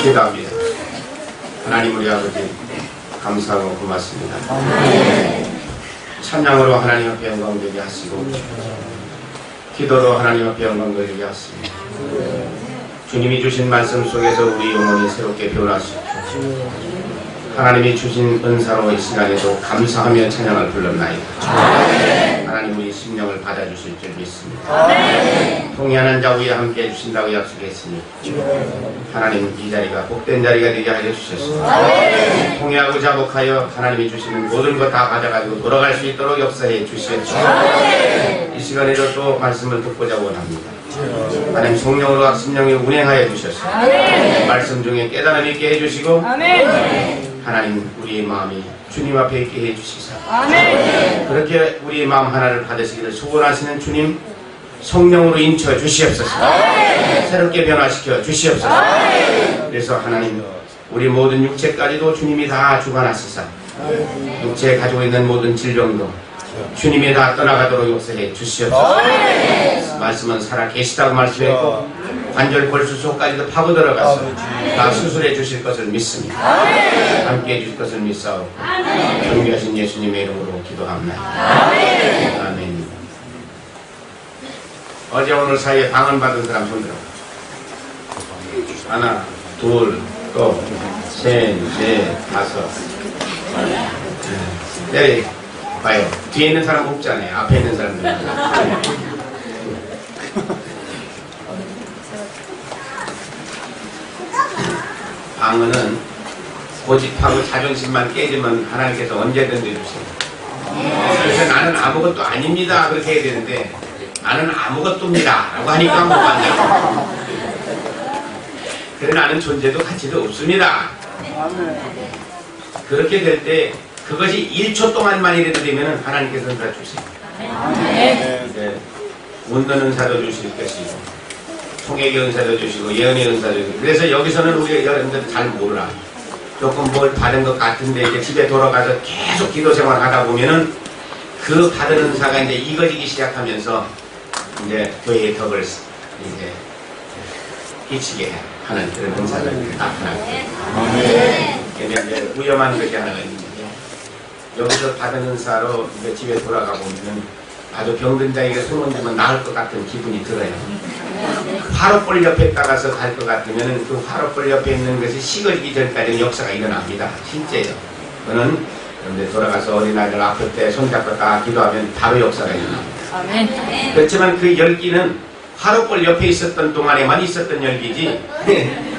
기도합니다. 하나님 우리 아버지 감사하고 고맙습니다. 찬양으로 하나님 앞에 영광 되게 하시고 기도로 하나님 앞에 영광 되게 하십니다. 주님이 주신 말씀 속에서 우리 영혼이 새롭게 변화시키고 하나님이 주신 은사로 이 시간에도 감사하며 찬양을 불렀나이다. 하나님 우리 심령을 받아주실 줄 믿습니다. 통회하는 자 위에 함께 해주신다고 약속했으니 하나님 이 자리가 복된 자리가 되게 하여 주셨습니다. 통회하고 자복하여 하나님이 주시는 모든 것 다 가져가지고 돌아갈 수 있도록 역사해 주시옵소서. 이 시간에도 또 말씀을 듣고자 원합니다. 하나님 성령으로 심령에 운행하여 주셔서 말씀 중에 깨달음 있게 해주시고 하나님 우리의 마음이 주님 앞에 있게 해주시사 그렇게 우리의 마음 하나를 받으시기를 소원하시는 주님 성령으로 인쳐 주시옵소서. 새롭게 변화시켜 주시옵소서. 그래서 하나님 우리 모든 육체까지도 주님이 다 주관하시사 육체에 가지고 있는 모든 질병도 주님이 다 떠나가도록 역사해 주시옵소서. 말씀은 살아 계시다고 말씀했고 관절 골수속까지도 파고 들어가서 다 수술해 주실 것을 믿습니다. 함께 해 주실 것을 믿사오고 존귀하신 예수님의 이름으로 기도합니다. 아멘. 어제 오늘 사이에 방언 받은 사람 손들어. 하나, 둘, 셋, 넷, 다섯. 네, 봐요. 뒤에 있는 사람 없잖아요. 앞에 있는 사람들. 방언은 고집하고 자존심만 깨지면 하나님께서 언제든지 주세요. 그래서 나는 아무것도 아닙니다. 그렇게 해야 되는데 나는 아무것도입니다. 라고 하니까 못 만나요. 그래 나는 존재도 가치도 없습니다. 그렇게 될 때 그것이 1초 동안만이라도 되면 하나님께서는 다 주세요. 이제 웃는 은사도 주실 것이고 통역의 은사도 주시고 예언의 은사도 주시고 그래서 여기서는 우리 여러분들 잘 몰라. 조금 뭘 받은 것 같은데 이제 집에 돌아가서 계속 기도 생활 하다 보면은 그 받은 은사가 이제 익어지기 시작하면서 이제 교회의 덕을 이제 끼치게 하는 그런 은사를 나타나게. 이제 위험한 것이 하나가 있는데 여기서 받은 은사로 이제 집에 돌아가 보면은 아주 병든 자에게 손을 주면 나을 것 같은 기분이 들어요. 화롯불 옆에 따라서 갈 것 같으면 그 화롯불 옆에 있는 것이 식어지기 전까지는 역사가 일어납니다. 실제요. 그거는 그런데 돌아가서 어린아이들 아플 때 손잡고 딱 기도하면 바로 역사가 일어납니다. 그렇지만 그 열기는 화롯불 옆에 있었던 동안에만 있었던 열기지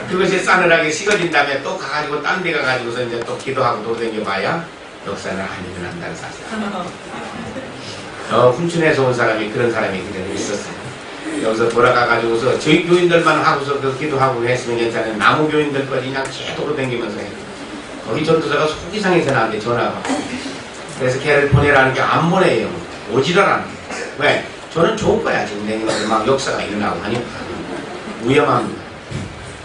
그것이 싸늘하게 식어진 다음에 또 가가지고 딴 데 가가지고서 이제 또 기도하고 돌아다녀 봐야 역사는 안 일어난다는 사실. 훔춘에서 온 사람이 그런 사람이 그대로 있었어요. 여기서 돌아가가지고서 저희 교인들만 하고서 그 기도하고 했으면 괜찮아요. 나무 교인들까지 그냥 계속 다니면서 해요. 거기 전도사가 속이 상해서 나한테 전화가 와요. 그래서 걔를 보내라는 게 안 보내요. 오지라라는 거예요. 왜? 저는 좋은 거야. 지금 내가 막 역사가 일어나고 하니까 위험합니다.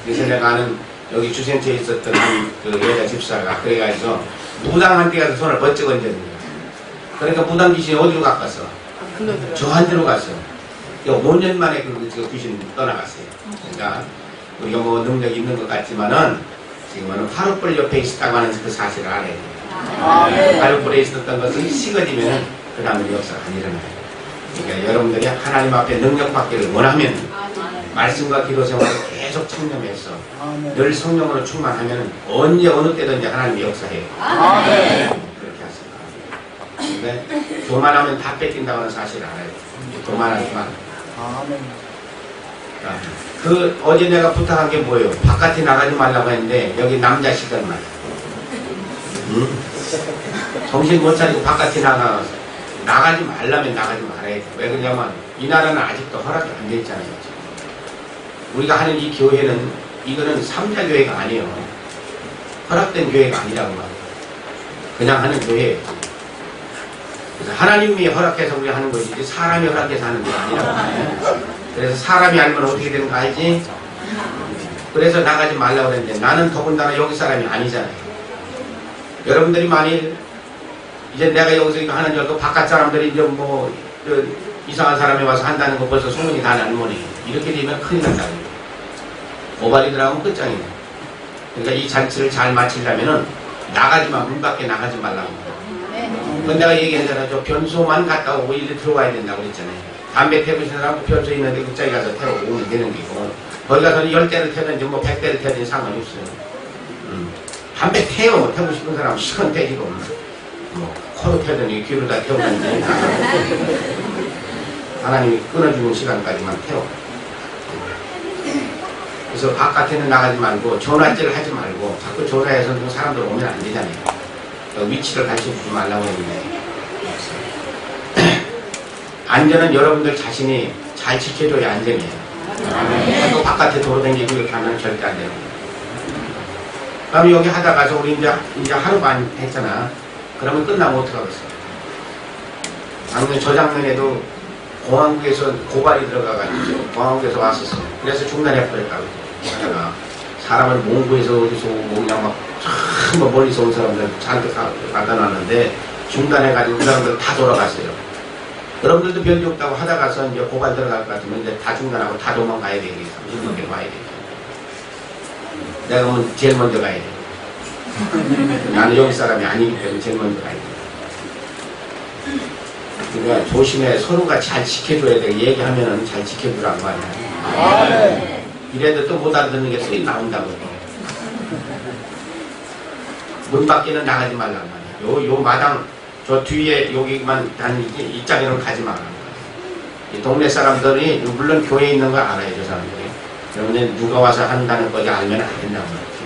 그래서 내가 아는 여기 주센터에 있었던 그 여자 집사가 그래가지고 무당한테 가서 손을 번쩍 얹었는데 그러니까 무당 귀신이 어디로 갔겠어? 저한테로 갔어요. 5년 만에 그 귀신 떠나갔어요. 그러니까 우리가 뭐 능력이 있는 것 같지만은 지금은 화롯불 옆에 있었다고 하는 그 사실을 알아야 돼요. 화롯불에 있었던 것은 식어지면은 그 다음에 역사가 안 일어나요. 그러니까 여러분들이 하나님 앞에 능력 받기를 원하면 말씀과 기도 생활을 계속 청렴해서 늘 성령으로 충만하면 언제 어느 때든지 하나님이 역사해요. 그렇게 하십니다. 근데 교만하면 다 뺏긴다고 하는 사실을 알아요. 교만하지만 그 어제 내가 부탁한 게 뭐예요? 바깥에 나가지 말라고 했는데 여기 남자 시간만 정신 못 차리고 바깥에 나가지 말라면 나가지 말아야 돼. 왜 그러냐면 이 나라는 아직도 허락이 안 돼 있잖아요. 우리가 하는 이 교회는 이거는 3자 교회가 아니에요. 허락된 교회가 아니라고 말해요. 그냥 하는 교회예요. 그래서 하나님이 허락해서 우리가 하는 것이지 사람이 허락해서 하는 게 아니라고 말해요. 그래서 사람이 알면 어떻게 되는 거 알지? 그래서 나가지 말라고 그랬는데 나는 더군다나 여기 사람이 아니잖아요. 여러분들이 만일 이제 내가 여기서 이거 하는 줄 알고 바깥 사람들이 이제 뭐 이상한 사람이 와서 한다는 거 벌써 소문이 다 나는 거니 이렇게 되면 큰일 난다는 거예요. 오바리들하고는 끝장이에요. 그러니까 이 잔치를 잘 마치려면은 나가지만, 문 밖에 나가지 말라고. 그건 내가 얘기했잖아. 저 변소만 갔다 오고 일리 들어와야 된다고 그랬잖아요. 담배 태우시는 사람 변소 있는데 그쪽에 가서 태우고 오면 되는 게고. 거기 가서 10대를 태우든지 뭐 100대를 태우든지 상관이 없어요. 담배 태우고 싶은 사람은 시간 떼지고 뭐 코로 태우든지 귀로 다 태우든지 하나님이 끊어주는 시간까지만 태워. 그래서 바깥에는 나가지 말고 전화질을 하지 말고 자꾸 전화해서 사람들 오면 안 되잖아요. 위치를 가르쳐주지 말라고 했는데 안전은 여러분들 자신이 잘 지켜줘야 안전이에요. 또 바깥에 돌아다니고 이렇게 하면 절대 안 돼요. 그럼 여기 하다가서 우리 이제 하루 반 했잖아. 그러면 끝나면 어떡하겠어? 작년 저 작년에도 공항국에서 고발이 들어가가지고 공항국에서 왔었어. 그래서 중단해 버렸다고 하다가 사람을 몽고에서 어디서 오고 그냥 막 참 멀리서 온 사람들 잔뜩 갖다 놨는데 중단해가지고 그 사람들 다 돌아갔어요. 여러분들도 별일 없다고 하다가서 이제 고발 들어갈 것 같으면 이제 다 중단하고 다 도망가야 되겠어. 30분 가야 돼. 내가 그러면 제일 먼저 가야 돼. 나는 여기 사람이 아니기 때문에 제일 먼저 가야 돼. 그러니까 조심해. 서로가 잘 지켜줘야 돼. 얘기하면은 잘 지켜주라는 거 아니야. 이래도 또 못 알아듣는 게 소리 나온다고. 문 밖에는 나가지 말란 말이야. 요 마당, 저 뒤에 여기만 다니지, 이 짝에는 가지 말란 말이야. 이 동네 사람들이, 물론 교회에 있는 걸 알아요, 저 사람들이. 그러면 누가 와서 한다는 거지 알면 안 된다고 말이지.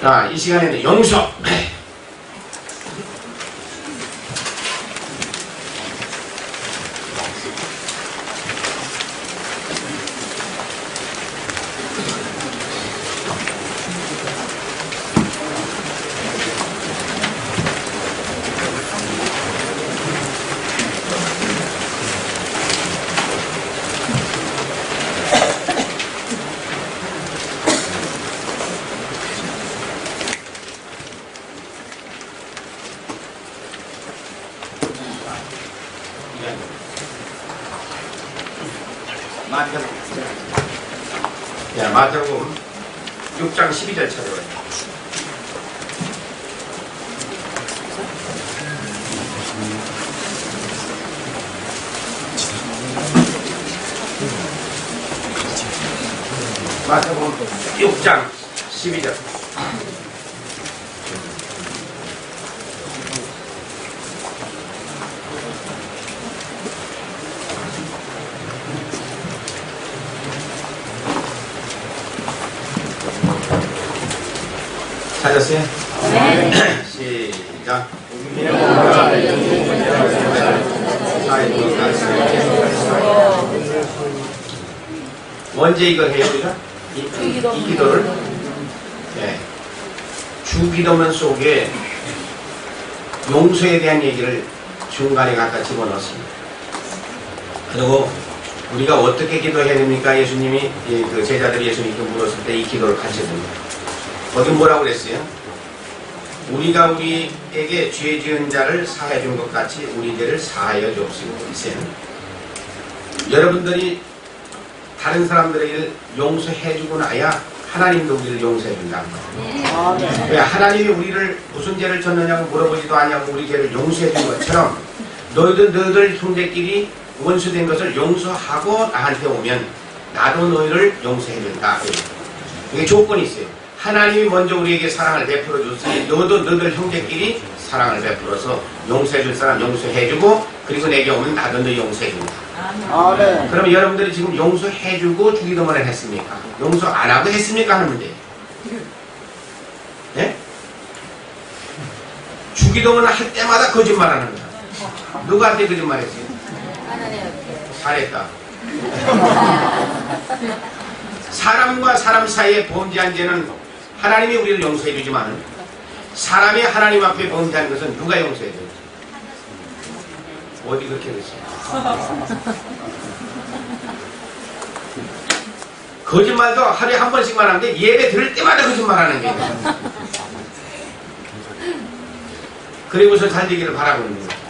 자, 이 시간에는 용서! 마태복음 6장 12절 찾아봐요. 마태복음 6장 12절. 찾았어요? 네. 시작. 언제 이걸 해요, 우리가? 이 기도를? 네. 주기도문 속에 용서에 대한 얘기를 중간에 갖다 집어넣습니다. 그리고 우리가 어떻게 기도해야 됩니까? 예수님이, 그 제자들이 예수님께 물었을 때 이 기도를 가르쳐줍니다. 거기 뭐라고 그랬어요? 우리가 우리에게 죄 지은 자를 사하여 준 것 같이 우리 죄를 사하여 주옵시고. 여러분들이 다른 사람들에게 용서해주고 나야 하나님도 우리를 용서해준다는 거예요. 왜 하나님이 우리를 무슨 죄를 졌느냐고 물어보지도 않냐고 우리 죄를 용서해준 것처럼 너희들 형제끼리 원수된 것을 용서하고 나한테 오면 나도 너희를 용서해준다. 이게 조건이 있어요. 하나님이 먼저 우리에게 사랑을 베풀어 줬으니 너도 너희들 형제끼리 사랑을 베풀어서 용서해줄 사람 용서해주고 그리고 내게 오면 나도 너 용서해준다. 네. 그럼 여러분들이 지금 용서해주고 주기도문을 했습니까? 용서 안 하고 했습니까? 하는 문제예요. 네? 주기도문을 할 때마다 거짓말하는 거야. 누구한테 거짓말했어요? 잘했다. 사람과 사람 사이에 범죄한 죄는 하나님이 우리를 용서해 주지만 사람이 하나님 앞에 범죄한 것은 누가 용서해 줘요? 어디 그렇게 됐어요? 거짓말도 하루에 한 번씩만 하는데 예배 들을 때마다 거짓말하는 게 있어요. 그리고서 잘 되기를 바라고 있는 거예요.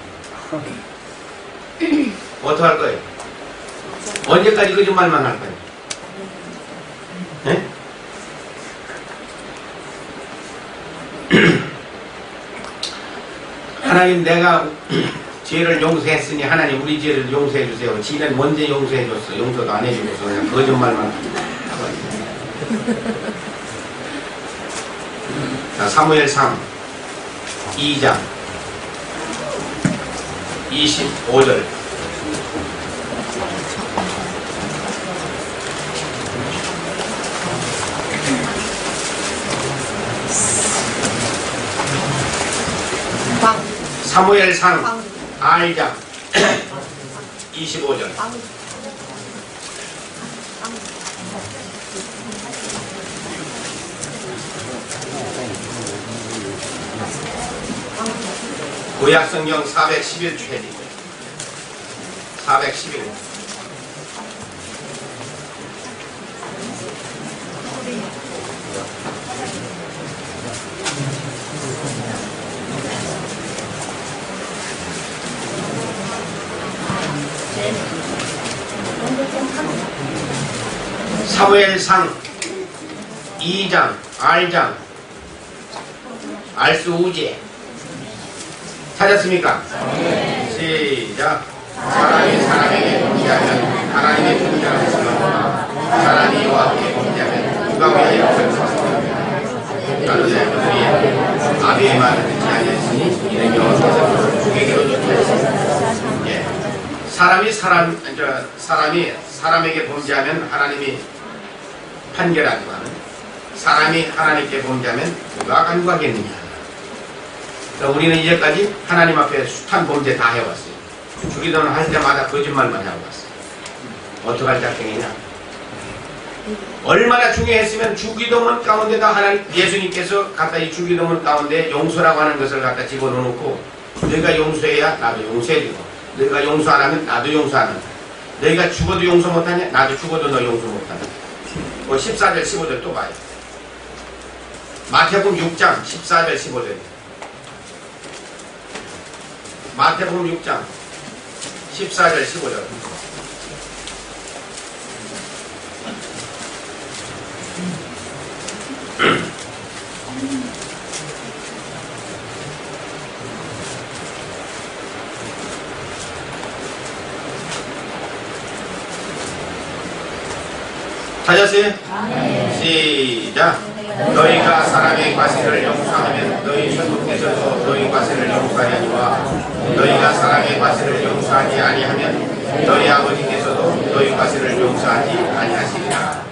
어떻게 할 거예요? 언제까지 거짓말만 할 거예요? 네? 하나님 내가 죄를 용서했으니 하나님 우리 죄를 용서해 주세요. 지는 먼저 용서해 줬어. 용서도 안 해주고서 그냥 거짓말만 하고 있어요. 자, 사무엘상 2장 25절. 사무엘상 2장 25절. 구약성경 411페이지 411. 사무엘상 2장 R장 알수우제 찾았습니까? 시작. 사람이 사람에게 범죄하면 하나님의 존재를 지켜주나 사람이 여호와께 범죄하면 누가 위하여 벌받습니까? 나는 내 그들이 아비의 말을 듣지 아니했으니 이는 여호와께서 죽이기로 주셨습니다. 예. 사람이 사람에게 범죄하면 하나님이 판결하지만 사람이 하나님께 범죄하면 누가 간구하겠느냐. 그러니까 우리는 이제까지 하나님 앞에 숱한 범죄 다 해왔어요. 주기도는 할 때마다 거짓말만 하고 왔어요. 어떡할 작정이냐. 얼마나 중요했으면 주기도문 가운데다 하나님 예수님께서 갖다 이 주기도문 가운데 용서라고 하는 것을 갖다 집어넣고 너희가 용서해야 나도 용서해주고 너희가 용서 안 하면 나도 용서 안 한다. 너희가 죽어도 용서 못하냐? 나도 죽어도 너 용서 못한다. 14절 15절 또 봐요. 마태복음 6장 14절 15절. 마태복음 6장 14절 15절. 찾았어요? 시작. 너희가 사람의 과실을 용서하면 너희 천국에서도 너희 과실을 용서하려니와 너희가 사람의 과실을 용서하지 아니하면 너희 아버지께서도 너희 과실을 용서하지 아니하시리라.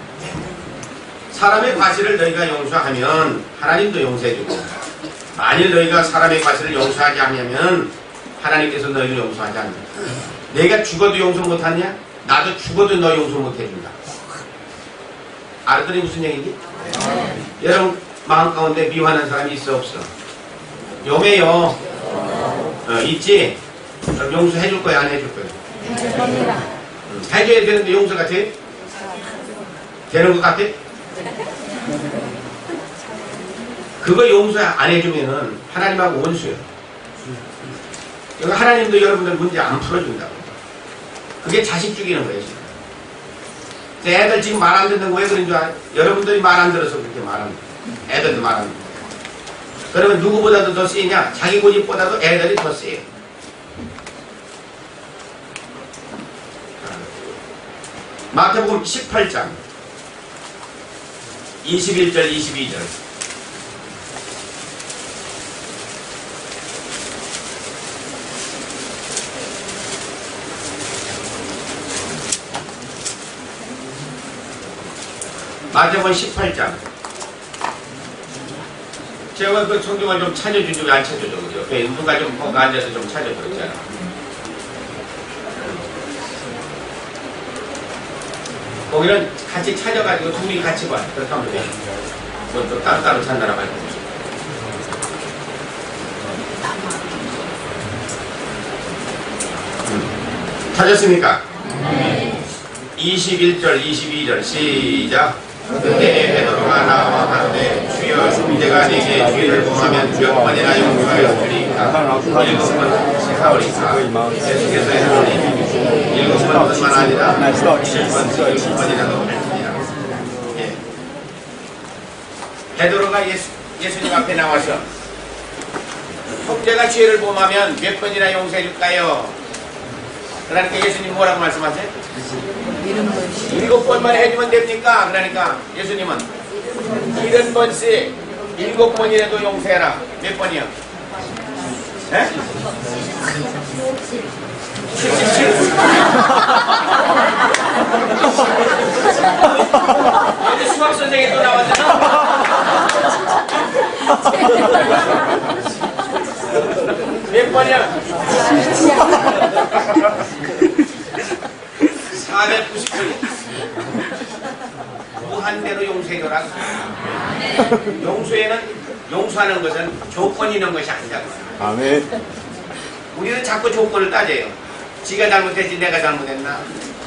사람의 과실을 너희가 용서하면 하나님도 용서해주고 만일 너희가 사람의 과실을 용서하지 않으면 하나님께서 너희를 용서하지 않는다. 내가 죽어도 용서 못하냐? 나도 죽어도 너 용서 못해준다. 알았더니 무슨 얘기인지? 여러분 마음 가운데 미워하는 사람이 있어 없어? 요매요. 있지? 그럼 용서해줄 거야 안 해줄 거야? 해줘야 되는데 용서가 돼? 되는 것 같아? 그거 용서 안 해주면은 하나님하고 원수예요. 하나님도 여러분들 문제 안 풀어준다고. 그게 자식 죽이는 거예요 지금. 애들 지금 말 안 듣는 거 왜 그런 줄 알아요? 여러분들이 말 안 들어서 그렇게 말합니다. 애들도 말 안 듣고. 그러면 누구보다도 더 세냐? 자기 고집보다도 애들이 더 세요. 마태복음 18장 21절 22절. 마태복음 18장. 제가 그 성경을 좀 찾아주지 왜 안 찾아줘? 옆에 누가 좀 앉아서 좀 찾아줘 있잖아. 거기는 같이 찾아가지고 둘이 같이 봐. 그렇게 하면 돼. 또 따로따로 찾느라 말고. 찾았습니까? 21절 22절 시작. 그때 베드로가 나와 가로되 주여 내가 네게 죄를 범하면 몇 번이나 용서하여 주리이까? 7번 사오리까? 예수께서 이르시니 7번뿐만 아니라 7번이라도 할 것이라. 베드로가 예수님 앞에 나와서 형제가 죄를 범하면 몇 번이나 용서해 줄까요? 그러니까 예수님 뭐라고 말씀하세요? 7번만 해주면 됩니까? 그러니까 예수님은 70번씩 7번이라도 용서해라. 몇 번이요? 네? 77. 어제 수학 선생님이 또 나왔잖아. 몇 번이야? 490번. 무한대로 용서해줘라. 용서하는 것은 조건이 있는 것이 아니라고. 아멘. 우리는 자꾸 조건을 따져요. 지가 잘못했지 내가 잘못했나?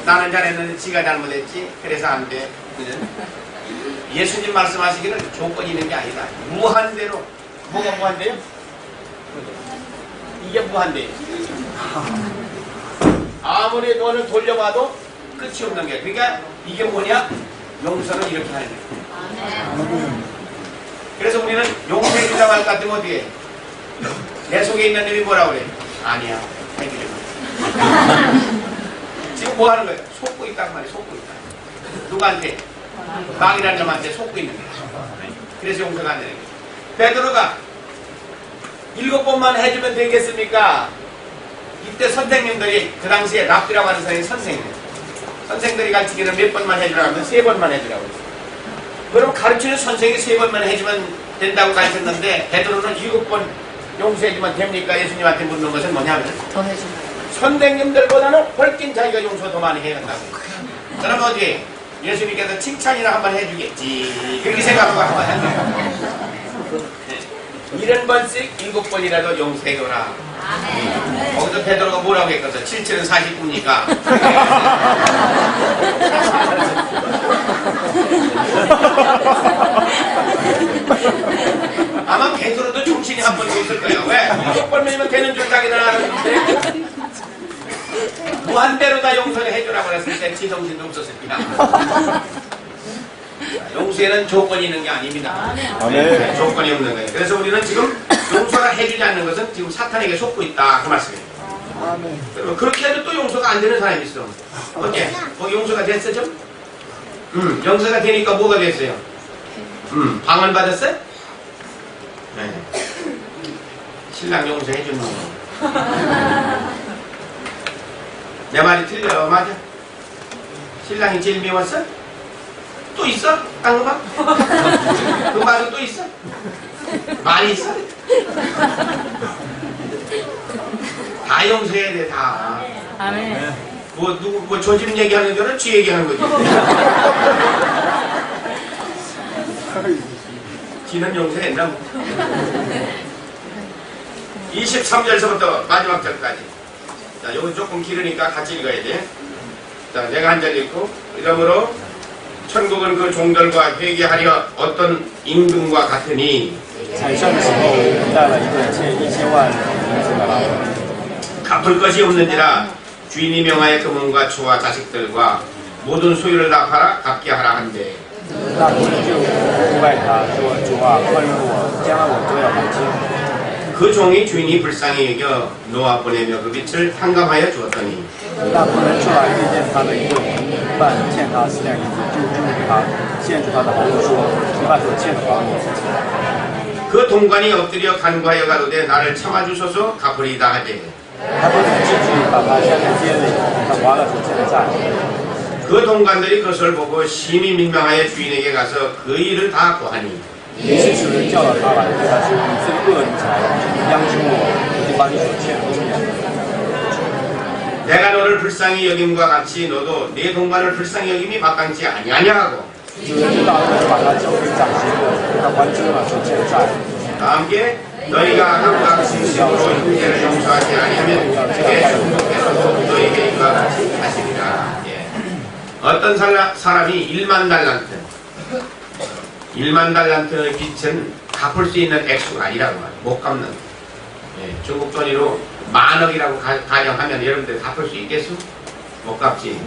나는 잘했는데 지가 잘못했지 그래서 안 돼. 예수님 말씀하시기는 조건이 있는 게 아니다. 무한대로. 뭐가 무한대요? 이게 무한대요. 아무리 너를 돌려봐도 끝이 없는 게. 그러니까 이게 뭐냐? 용서는 이렇게 하는 거예요. 그래서 우리는 용서해 주자고 할 것 같으면 어떻게 해? 내 속에 있는 놈이 뭐라고 그래? 아니야. 해주려고. 지금 뭐 하는 거예요? 속고 있단 말이에요. 속고 있다. 누구한테? 마귀라는 놈한테 속고 있는 거예요. 그래서 용서가 안 되는 거예요. 베드로가 7번만 해주면 되겠습니까? 이때 선생님들이 그 당시에 랍비라고 하는 사람이 선생들이 가르치기는 몇 번만 해주라고 하면 3번만 해주라고 했어요. 그럼 가르치는 선생이 3번만 해주면 된다고 가르쳤는데 베드로는 7번 용서해주면 됩니까? 예수님한테 묻는 것은 뭐냐면 더 해주면 선생님들보다는 훨씬 자기가 용서 더 많이 해야 한다고. 그럼 어디 예수님께서 칭찬이나 한번 해주겠지 그렇게 생각하고 한번 한다. 70번씩 7번이라도 용서해줘라. 거기서 베드로가 뭐라고 했겠어? 7칠은 49니까. 아마 베드로도 정신이 한 번 있을 거예요. 왜? 7번이면 되는 줄 자기는 알았는데 무한대로 다 용서를 해주라고 했을 때 지정신도 없었습니다. 용서에는 조건이 있는 게 아닙니다. 아멘. 조건이 없는 거예요. 그래서 우리는 지금 용서를 해주지 않는 것은 지금 사탄에게 속고 있다 그 말씀이에요. 그리고 그렇게 해도 또 용서가 안 되는 사람이 있어. 어때? 거기 용서가 됐어 좀? 용서가 되니까 뭐가 됐어요? 방언 받았어요? 네. 신랑 용서해 준 거. 내 말이 틀려 맞아? 신랑이 제일 미웠어? 또 있어? 딴 거 봐? 그 말은 또 있어? 많이 있어? 다 용서해야 돼, 다. 아멘. 뭐 저 집 얘기하는 거는 쥐 얘기하는 거지. 쥐는 용서했나? 23절서부터 마지막 절까지. 자, 여기 조금 길으니까 같이 읽어야 돼. 자, 내가 한 절 읽고, 이러므로 천국은 그 종들과 회개하려 어떤 임금과 같으니 产生的时候带了一个欠1000万银子的老人， 갚을 것이 없는지라 주인이 명하여 금은과 초와 자식들과 모든 소유를 다 팔아 갚게 하라 한대. 那仆人就呼拜他说：“主啊，宽容我，将来我都要还清。” 그 종이 주인이 불쌍히 여겨 노아 보내며 그 빛을 탕감하여 주었더니 那仆人出来遇见他的一个同伴欠他4两银子，就祝给他，献出他的房屋说：“你把所欠的还我。” 그 동관이 엎드려 간구하여 가로되 나를 참아주소서 갚으리다 하되 他不肯进去把他下在监里，他还了所欠的债。 그 동관들이 그것을 보고 심히 민망하여 주인에게 가서 그 일을 다 고하니 于是主人叫了他来，对他说：“你这个恶奴才，央求我，已经把你所欠的还了。” 내가 너를 불쌍히 여김과 같이 너도 네 동관을 불쌍히 여김이 마땅치 아니하냐 하고 主人就大怒，把他交给掌刑的，给他还清了所欠的债。 함께 너희가 각각 진심으로 형제를 용서하지 아니하면 내 천국에서도 너희에게 이와 같이 하시리라. 예. 어떤 사람이 1만 달란트의 빚은 갚을 수 있는 액수가 아니라고 말이에요. 못 갚는. 예. 중국 돈으로 10,000억이라고 가정하면 여러분들 갚을 수 있겠어? 못 갚지.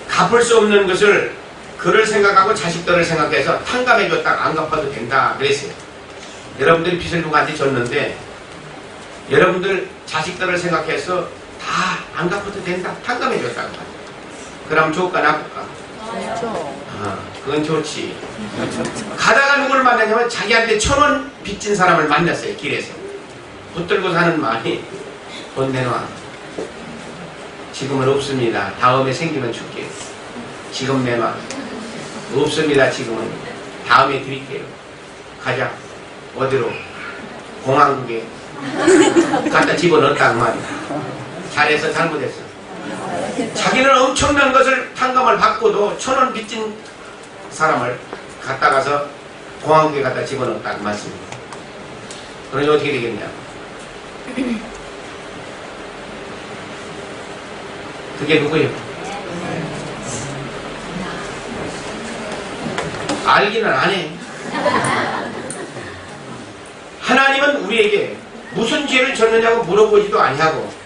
갚을 수 없는 것을 그를 생각하고 자식들을 생각해서 탕감해줬다가 안 갚아도 된다 그랬어요. 여러분들이 빚을 누구한테 줬는데 여러분들 자식들을 생각해서 다 안 갚아도 된다. 탕감해 줬다고. 그럼 좋을까 나쁠까? 그건 좋지. 가다가 누구를 만나냐면 자기한테 1,000원 빚진 사람을 만났어요. 길에서. 붙들고 사는 말이 돈 내놔. 지금은 없습니다. 다음에 생기면 줄게요. 지금 내놔. 없습니다. 지금은. 다음에 드릴게요. 가자. 어디로? 공항국에 갖다 집어넣었단 말이야. 잘해서 잘못했어. 자기는 엄청난 것을 탕감을 받고도 1,000원 빚진 사람을 갖다 가서 공항국에 갖다 집어넣었다고 말씀입니다. 그러니 어떻게 되겠냐? 그게 누구예요? 알기는 안 해. 하나님은 우리에게 무슨 죄를 졌느냐고 물어보지도 아니하고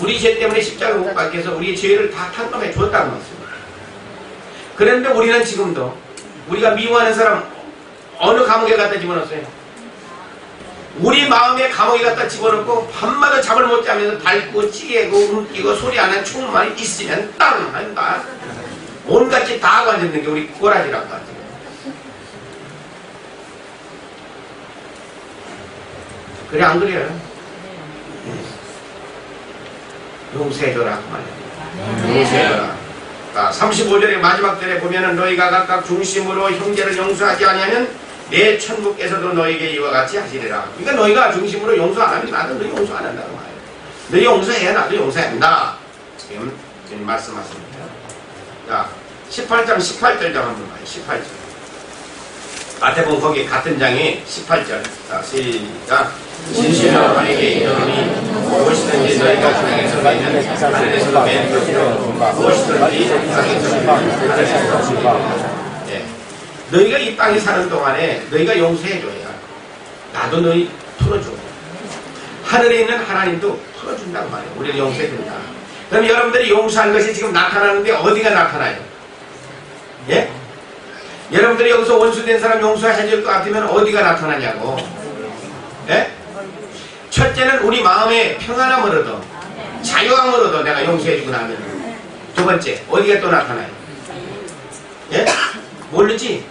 우리 죄 때문에 십자가를 못 박게 해서 우리의 죄를 다 탕감해 줬다고 말씀입니다. 그런데 우리는 지금도 우리가 미워하는 사람 어느 감옥에 갖다 집어넣었어요? 우리 마음에 감옥에 갖다 집어넣고 밤마다 잠을 못 자면서 밟고 찌개고 움끼고 소리 안 하는 충만이 있으면 땅! 한다. 온갖 짓 다 하고 앉았는 게 우리 꼬라지라고 하죠. 그래 안 그래요? 용서해줘라 그 말이야. 용서해줘라. 35절의 마지막 절에 보면은 너희가 각각 중심으로 형제를 용서하지 아니하면 내 천국에서도 너희에게 이와 같이 하시리라. 그러니까 너희가 중심으로 용서 안 하면 나도 너희 용서 안 한다고 말이야. 너희 용서해 나도 용서한다. 지금 말씀하십니다. 자 18장 18절 좀 한번 봐요. 18절. 마태복음 거기 같은 장에 18절. 자 시작. 진실로 너희에게 이르노니 무엇이든지 너희가 땅에서 매면 하늘에서도 매는 것이요 무엇이든지 땅에서 매면 하늘에서도 매는. 예. 너희가 이 땅에 사는 동안에 너희가 용서해줘야 나도 너희 풀어줘. 하늘에 있는 하나님도 풀어준다고 말이에요. 우리를 용서해준다. 그럼 여러분들이 용서한 것이 지금 나타나는데 어디가 나타나요? 예? 여러분들이 여기서 원수된 사람 용서해줄 것 같으면 어디가 나타나냐고. 예? 첫째는 우리 마음의 평안함을 얻어 자유함을 얻어 내가 용서해주고 나면. 두 번째 어디가 또 나타나요? 예? 모르지?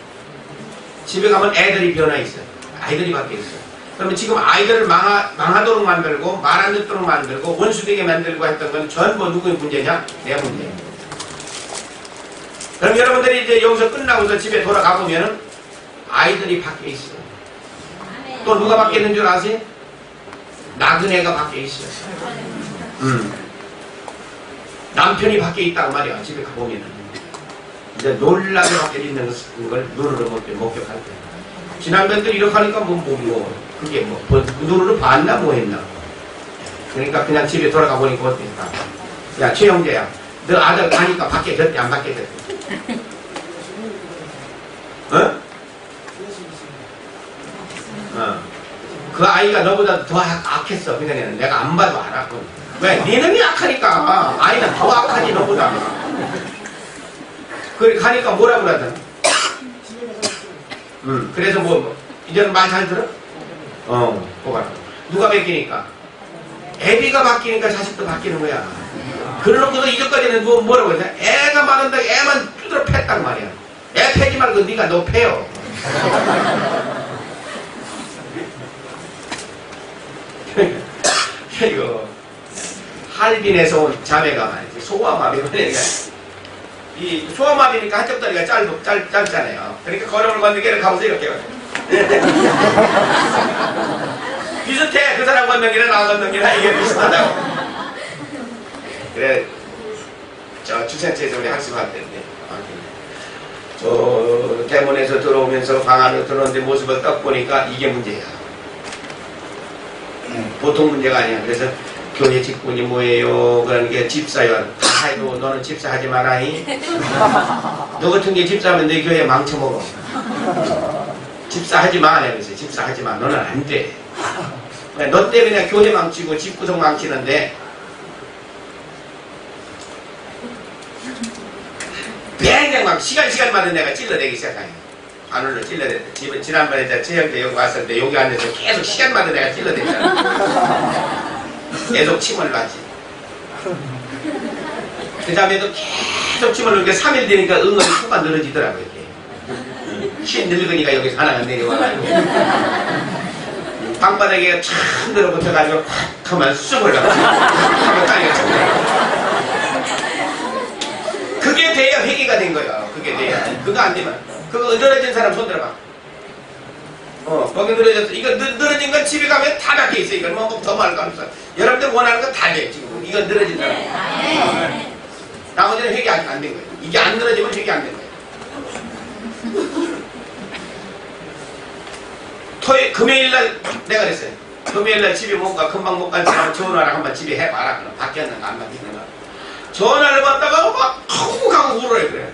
집에 가면 애들이 변화있어. 아이들이 바뀌어있어. 그러면 지금 아이들을 망하도록 만들고 말 안 듣도록 만들고 원수되게 만들고 했던 건 전부 누구의 문제냐? 내 문제예요. 그럼 여러분들이 이제 여기서 끝나고서 집에 돌아가보면 아이들이 바뀌어있어. 또 누가 바뀌었는 줄 아세요? 나그네가 바뀌어있어. 남편이 바뀌어있다고 말이야. 집에 가보면 이제 놀라게 바뀌어있는 걸 눈으로 목격할 때 지난번에도 이렇게 하니까 그게 눈으로 봤나 뭐 했나. 그러니까 그냥 집에 돌아가 보니까 어땠다. 야 최영재야 너 아들 가니까 바뀌어졌대 안 바뀌어졌대? 어? 그 아이가 너보다 더 악했어. 그러니까 내가 안 봐도 알아. 왜? 니놈이 악하니까 아이는 더 악하지 너보다. 그래 가니까 뭐라 그러더라. 그래서 이제는 말 잘 들어? 뭐가 누가 바뀌니까? 애비가 바뀌니까 자식도 바뀌는 거야. 그러고도 이전까지는 뭐라고 했냐? 애가 많은데 애만 두드러 팼단 말이야. 애 패지 말고 네가 너 패요. 이거 할빈에서 온 자매가 말이지 소아마비 그러니까 이 소아마비니까 한쪽 다리가 짧잖아요. 그러니까 걸음을 걷는 길을 가보세요 이렇게. 비슷해. 그 사람 걷는 길은 나 걷는 길은 이게 비슷하다고. 그래 저 주센터에서 우리 학습할 때인데 저 대문에서 들어오면서 방 안으로 들어오는데 모습을 딱 보니까 이게 문제야. 보통 문제가 아니야. 그래서 교회 직분이 뭐예요? 그러는 게 집사요. 다 해도 너는 집사하지 마라이. 너 같은 게 집사하면 내 교회 망쳐먹어. 집사하지 마. 그래서 집사하지 마. 너는 안 돼. 너 때문에 교회 망치고 집구석 망치는데 뱅뱅 막 시간마다 내가 찔러대기 시작하네. 바늘로 찔러댔대. 지난번에 제 형제 여기 왔을 때 여기 앉아서 계속 시간마다 내가 찔러댔잖아. 계속 침을 놨지. 그 다음에도 계속 침을 놓으니까 3일 되니까 응어리 코가 늘어지더라고요. 이렇게. 신 늙으니까 여기서 하나가 내려와가지고 방바닥에 촥 들어붙어가지고 콱 하면 쑥을 나가지. 한번 따니까 그게 돼야 회개가 된 거야. 그게 돼야. 그거 안 되면. 그거 늘어진 사람 손 들어봐. 거기 늘어졌어. 이거 늘어진 건 집에 가면 다 박혀 있어. 이건 뭐 더 말할 거 없어. 여러분들 원하는 건 다 돼. 지금. 이건 늘어진 사람. 나머지는 회개 안 된 거야. 이게 안 늘어지면 회개 안 된 거야. 금요일날 내가 그랬어요. 금요일날 집에 못 가. 금방 못 간 사람 전화를 한번 집에 해봐라. 그럼 바뀌었는가 안 바뀌었는가. 전화를 받다가 막 하고 울어요. 그래.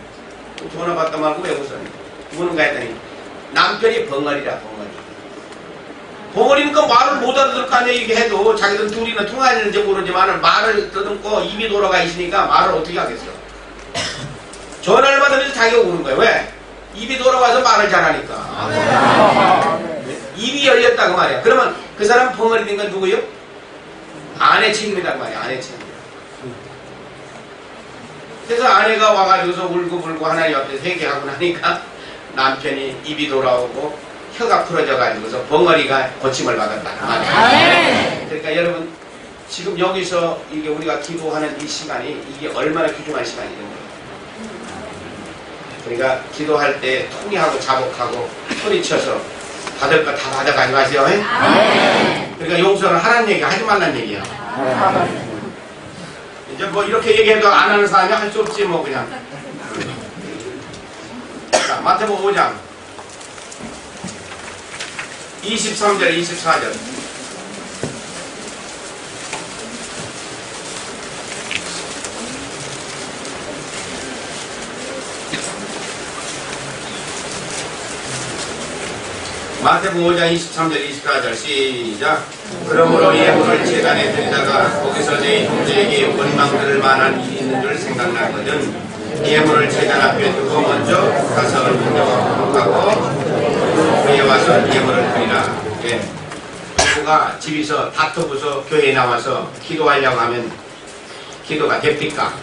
전화 받다 말고 왜 웃어? 우는가 했더니 남편이 벙어리라 벙어리. 벙어리니까 말을 못 알아들을 거 아니야. 이게 해도 자기들 둘이나 통화하는지 모르지만 말을 더듬고 입이 돌아가 있으니까 말을 어떻게 하겠어. 전화를 받으면서 자기가 우는 거야. 왜? 입이 돌아가서 말을 잘하니까. 입이 열렸다고 말이야. 그러면 그 사람 벙어리 된 건 누구요? 아내 책임이란 말이야. 아내 책임. 그래서 아내가 와가지고서 울고 하나님 앞에서 회개하고 나니까 남편이 입이 돌아오고 혀가 풀어져가지고서 벙어리가 고침을 받았다는 말이에요. 그러니까 여러분 지금 여기서 이게 우리가 기도하는 이 시간이 이게 얼마나 귀중한 시간이든 그러니까 기도할 때 통리하고 자복하고 소리쳐서 받을 거 다 받아가지 마세요. 그러니까 용서를 하라는 얘기가 하지 말라는 얘기야. 이제 뭐 이렇게 얘기해도 안 하는 사람이 할 수 없지 뭐 그냥. 자, 마태복음 5장 23절 24절. 마태복음 5장 23절 24절 시작. 그러므로 예물을 제단에 드리다가 거기서 내 형제에게 원망 들을 만한 일이 있는 줄 생각나거든 예물을 제단 앞에 두고 먼저 가서 문정하고 그에 와서 예물을 드리라. 예. 부부가 집에서 다투고서 교회에 나와서 기도하려고 하면 기도가 됩니까?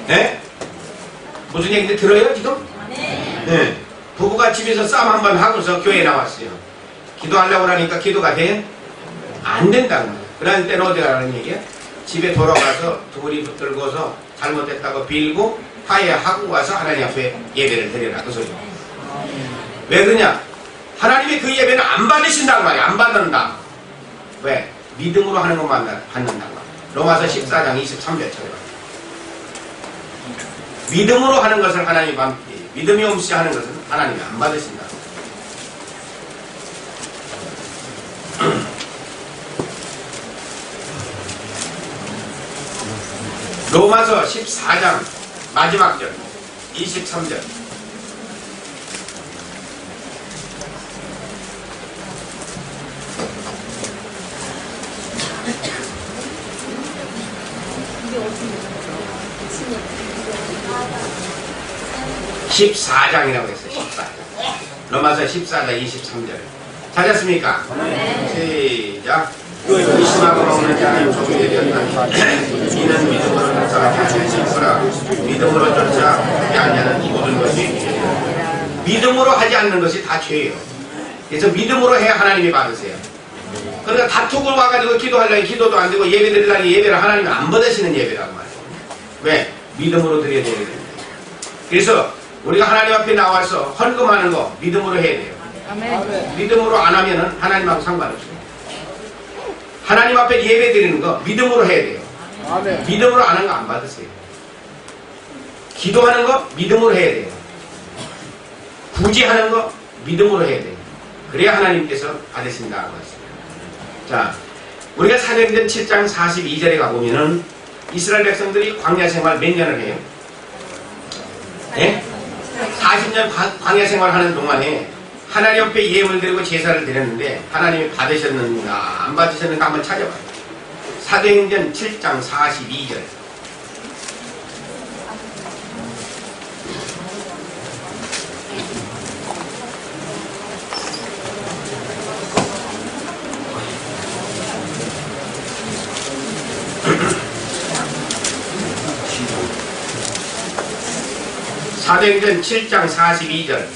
네? 무슨 얘기인지 들어요 지금? 네. 부부가 집에서 싸움 한번 하고서 교회에 나왔어요. 기도하려고 하니까 기도가 돼? 안 된다고. 그런 때는 어디 가라는 얘기야? 집에 돌아가서 둘이 붙들고서 잘못했다고 빌고 화해하고 와서 하나님 앞에 예배를 드려라. 그 소리야. 왜 그러냐? 하나님이 그 예배는 안 받으신다고 말이야. 안 받는다. 왜? 믿음으로 하는 것만 받는다고. 로마서 14장 23절처럼. 믿음으로 하는 것을 하나님이 받지. 믿음이 없이 하는 것은 하나님이 안 받으신다. 로마서 14장 마지막 절 23절. (14장이라고 했어요. 14장. 로마서 14장 23절. 찾았습니까? 시작. 의심하고 먹는 자는 종이 되었다. 이는 믿음으로 쫓아가지 않는 거라. 믿음으로 쫓아가지 않는 모든 것이 믿음으로 하지 않는 것이 다 죄예요. 그래서 믿음으로 해야 하나님이 받으세요. 그러니까 다투고 와가지고 기도하려니 기도도 안 되고 예배 드리려니 예배를 하나님이 안 받으시는 예배라고 말이에요. 왜? 믿음으로 드려야 되거든요. 그래서 우리가 하나님 앞에 나와서 헌금하는 거 믿음으로 해야 돼요. 아멘. 믿음으로 안 하면은 하나님하고 상관없어요. 하나님 앞에 예배 드리는 거 믿음으로 해야 돼요. 아멘. 믿음으로 안 하는 거 안 받으세요. 기도하는 거 믿음으로 해야 돼요. 구제하는 거 믿음으로 해야 돼요. 그래야 하나님께서 받으신다고 했습니다. 자, 우리가 사도행전 7장 42절에 가보면은 이스라엘 백성들이 광야 생활 몇 년을 해요? 네? 40년 광야 생활하는 동안에 하나님 앞에 예물 드리고 제사를 드렸는데 하나님이 받으셨는가 안 받으셨는가 한번 찾아봐요. 사도행전 7장 42절. 사도행전 7장 42절.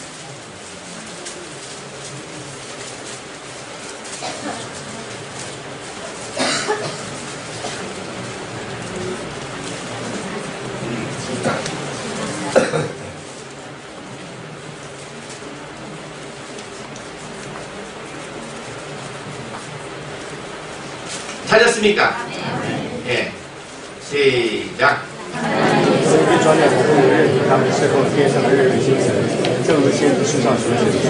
찾았습니까? 예. 시작. 神必专要保护人，他们侍奉天上的日与星辰，正如先知书上所写的说：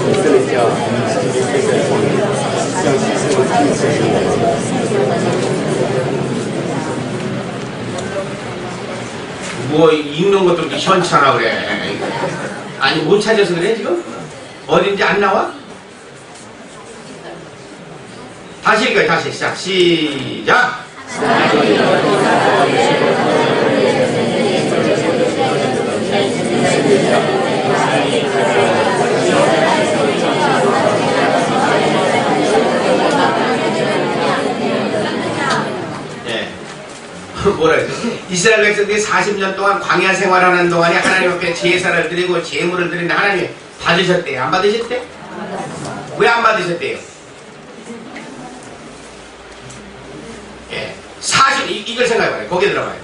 以色列家，你们今天可以在旷野，像祭司的祭司是我。 뭐 읽는 것도 이렇게 현찮아 그래. 아니 못 찾아서 그래 지금? 어딘지 안 나와? 다시 읽어요. 다시 시작. 시작. 뭐라 했어? 이스라엘 백성들이 40년 동안 광야 생활하는 동안에 하나님 앞에 제사를 드리고 제물을 드리는데 하나님이 받으셨대요? 안 받으셨대? 왜 안 받으셨대요? 예, 이걸 생각해봐요. 거기에 들어가요.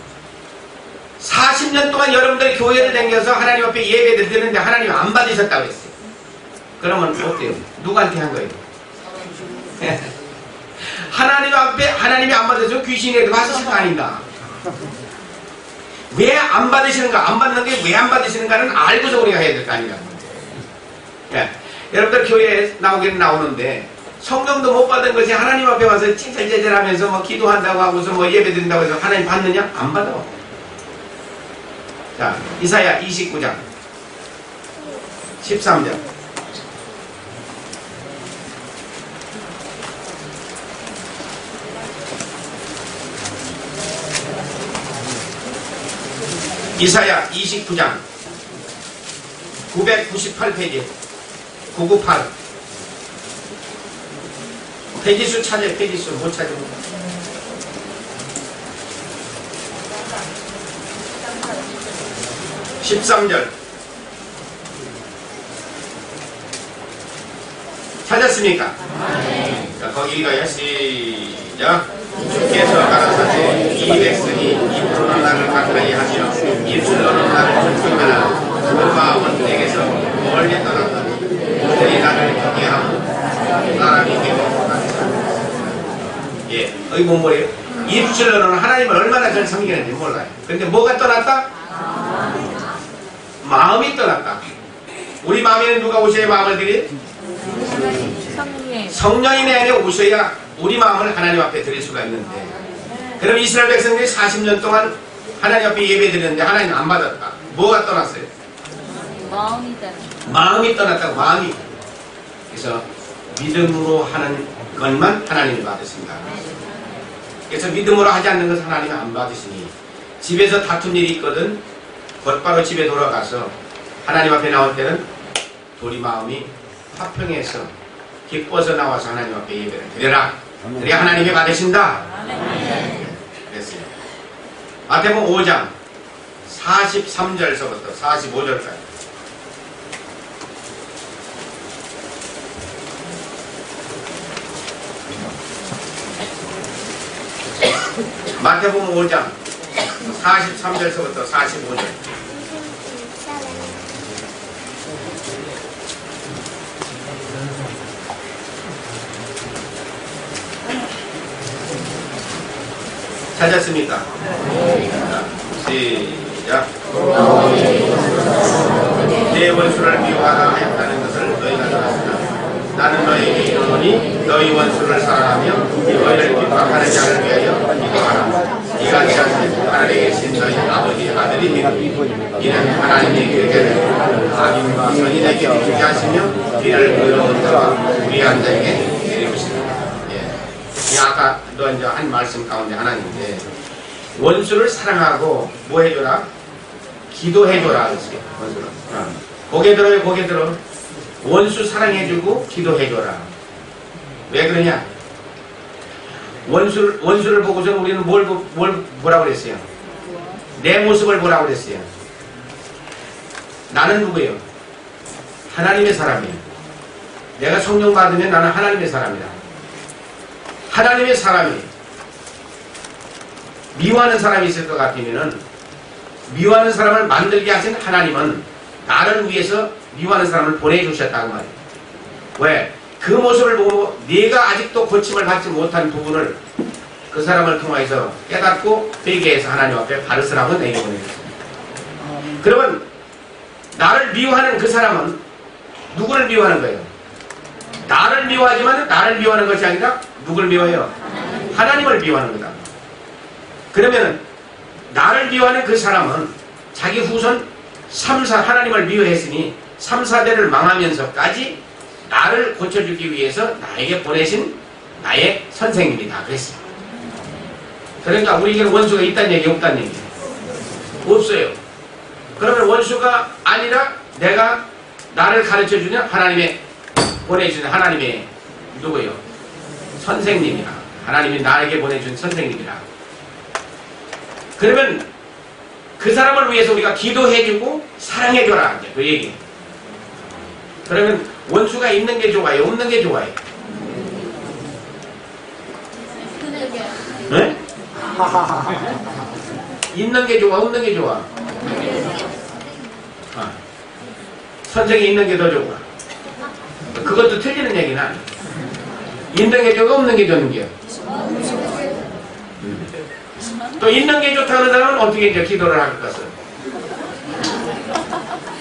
40년 동안 여러분들이 교회를 다녀서 하나님 앞에 예배를 드리는데 하나님이 안 받으셨다고 했어요. 그러면 어때요? 누구한테 한 거예요? 하나님 앞에 하나님이 안 받으셔서 귀신에도 받으신 거 아닌가? 왜 안 받으시는가? 안 받는 게 왜 안 받으시는가는 알고서 우리가 해야 될 거 아니냐? 예. 여러분들 교회에 나오긴 나오는데 성령도 못 받은 것이 하나님 앞에 와서 칭찬제절하면서 뭐 기도한다고 하고서 뭐 예배 드린다고 해서 하나님 받느냐? 안 받아. 자, 이사야 29장 13절. 이사야 29장 998페이지 998 페이지수 찾아요. 페이지수 못 찾으면 13절 찾았습니까? 자, 거기 가요. 시작. 주께서 가라사대 이 백성이 입으로는 나를 가까이 하며 입술로는 나를 존경하나 그 마음은 내게서 멀리 떠났더니 그들이 나를 경외하고 사람이 되고 예, 여기 뭔 말이에요? 입술로는 하나님을 얼마나 잘 섬기는지 몰라요. 근데 뭐가 떠났다? 마음이 떠났다. 우리 마음에는 누가 오셔야 마음을 드리? 성령이 내 안에 오셔야 우리 마음을 하나님 앞에 드릴 수가 있는데, 그럼 이스라엘 백성들이 40년 동안 하나님 앞에 예배 드렸는데 하나님 안 받았다. 뭐가 떠났어요? 마음이 떠났다고. 마음이. 그래서 믿음으로 하는 것만 하나님이 받으신다. 그래서 믿음으로 하지 않는 것은 하나님이 안 받으시니, 집에서 다툰 일이 있거든 곧바로 집에 돌아가서 하나님 앞에 나올 때는 둘이 마음이 화평해서 기뻐서 나와서 하나님 앞에 예배를 드려라. 그래야 하나님이 받으신다. 그랬어요. 마태복음 5장 43절서부터 45절까지. 마태복음 5장 43절서부터 45절. 찾았습니까? 시작. 내 원수를 미워하라 하였다는 것을 너희가 알았으나 나는 너희에게 이르노니 너희 원수를 사랑하며 너희를 핍박하는 자를 위하여 기도하라. 이가 이 자식 하늘에 계신 너희 아버지 아들이니 이는 하나님의 교회를 악인과 선인에게 비추게 하시며 이를 의로운 자와 무리한 자에게 내리우시니. 이 아까 너 이제 한 말씀 가운데 하나인데, 원수를 사랑하고 뭐 해줘라? 기도해줘라. 그렇지? 원수를. 고개 들어요. 고개 들어. 원수 사랑해주고 기도해줘라. 왜 그러냐? 원수를 보고서 우리는 뭐라고 그랬어요? 내 모습을 보라고 그랬어요. 나는 누구예요? 하나님의 사람이에요. 내가 성령 받으면 나는 하나님의 사람이다. 하나님의 사람이 미워하는 사람이 있을 것 같으면은 미워하는 사람을 만들게 하신 하나님은 나를 위해서 미워하는 사람을 보내주셨다고 말이에요. 왜? 그 모습을 보고 네가 아직도 고침을 받지 못한 부분을 그 사람을 통해서 깨닫고 회개해서 하나님 앞에 바르스라고 내게 보내줬어요. 그러면 나를 미워하는 그 사람은 누구를 미워하는 거예요? 나를 미워하지만 나를 미워하는 것이 아니라 누구를 미워해요? 하나님을 미워하는 거다. 그러면 나를 미워하는 그 사람은 자기 후손 3사 하나님을 미워했으니 3, 4대를 망하면서까지 나를 고쳐주기 위해서 나에게 보내신 나의 선생님이다 그랬어요. 그러니까 우리에게는 원수가 있다는 얘기 없다는 얘기 없어요. 그러면 원수가 아니라 내가 나를 가르쳐주는 하나님의 보내주는 하나님의 누구요? 선생님이라. 하나님이 나에게 보내준 선생님이라. 그러면 그 사람을 위해서 우리가 기도해주고 사랑해줘라 이제 그 얘기. 그러면 원수가 있는 게 좋아요? 없는 게 좋아요? 네? 있는 게 좋아? 없는 게 좋아? 선생이 있는 게 더 좋아. 그것도 틀리는 얘기는 아니에요. 있는 게 좋고 없는 게 좋은 게요. 또 있는 게 좋다는 사람은 어떻게 이제 기도를 할 것을?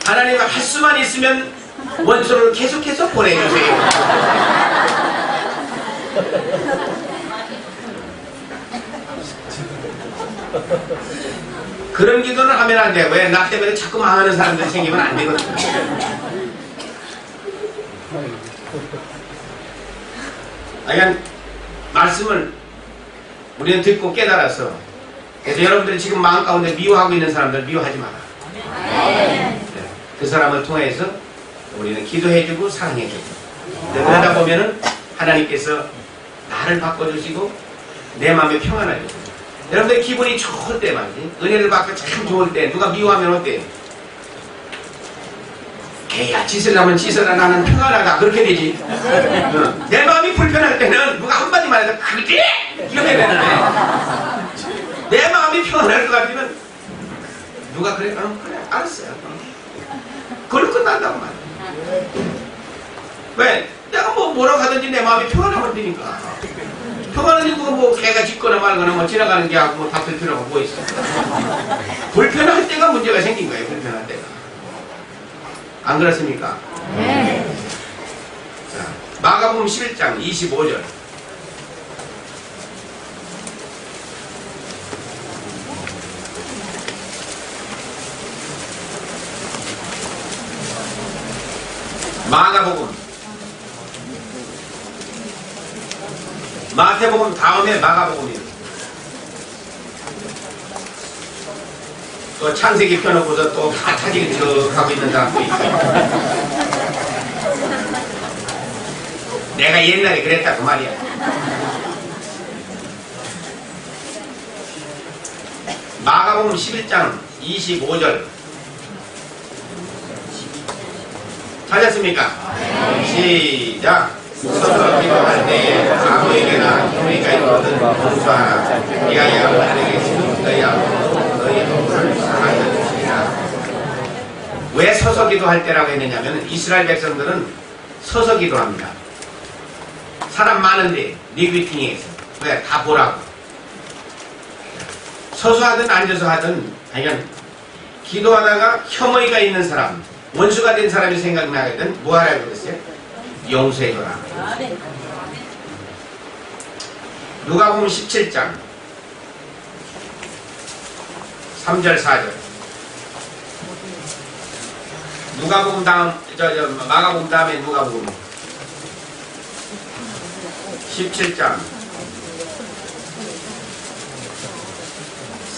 하나님 할 수만 있으면 원수를 계속해서 보내주세요. 그런 기도는 하면 안 돼요. 왜? 나 때문에 자꾸 망하는 사람들이 생기면 안 되거든요. 그러니까 말씀을 우리는 듣고 깨달아서 그래서 여러분들이 지금 마음 가운데 미워하고 있는 사람들 미워하지 마라. 네. 그 사람을 통해서 우리는 기도해주고 사랑해주고 그러다 보면은 하나님께서 나를 바꿔주시고 내 마음에 평안을 주고 여러분들 기분이 좋을 때 말이지 은혜를 받고 참 좋을 때 누가 미워하면 어때요? 개야 짓을 하면 짓을 안 나는 평안하다 그렇게 되지. 내 마음이 불편할 때는 누가 한마디만 해도 그래? 이렇게 되는데 내 마음이 평안할 것 같으면 누가 그래? 그래 알았어요. 그걸로 끝난다고 말이야. 왜? 내가 뭐라고 하든지 내 마음이 평안하면 되니까. 평안하지 뭐 개가 짖거나 말거나 뭐 지나가는 게 하고 뭐 다툴 필요가 뭐 있어. 불편할 때가 문제가 생긴 거예요. 불편할 때가. 안 그렇습니까? 네. 자, 마가복음 11장 25절. 마가복음. 마태복음 다음에 마가복음이에요. 또 창세기 펴놓고서 또 사타지기 들어가고 있는 사람도 있어요. 내가 옛날에 그랬다 그 말이야. 마가복음 11장 25절 찾았습니까? 시작. 서서 기도할 때에 아무에게나 형이가 있거든 봉수하라. 이하여 너에게 지금 너희 아버지도 너희 허물을 사하여 주시리라. 왜 서서 기도할 때라고 했느냐면 이스라엘 백성들은 서서 기도합니다. 사람 많은데 리뷰팅에서 왜? 다 보라고. 서서 하든 앉아서 하든 그냥 기도하다가 혐오가 있는 사람 원수가 된 사람이 생각나거든 뭐 하라고 그랬어요? 용서해줘라. 누가복음 17장 3절 4절. 누가복음 다음 마가복음 다음에 누가복음 17장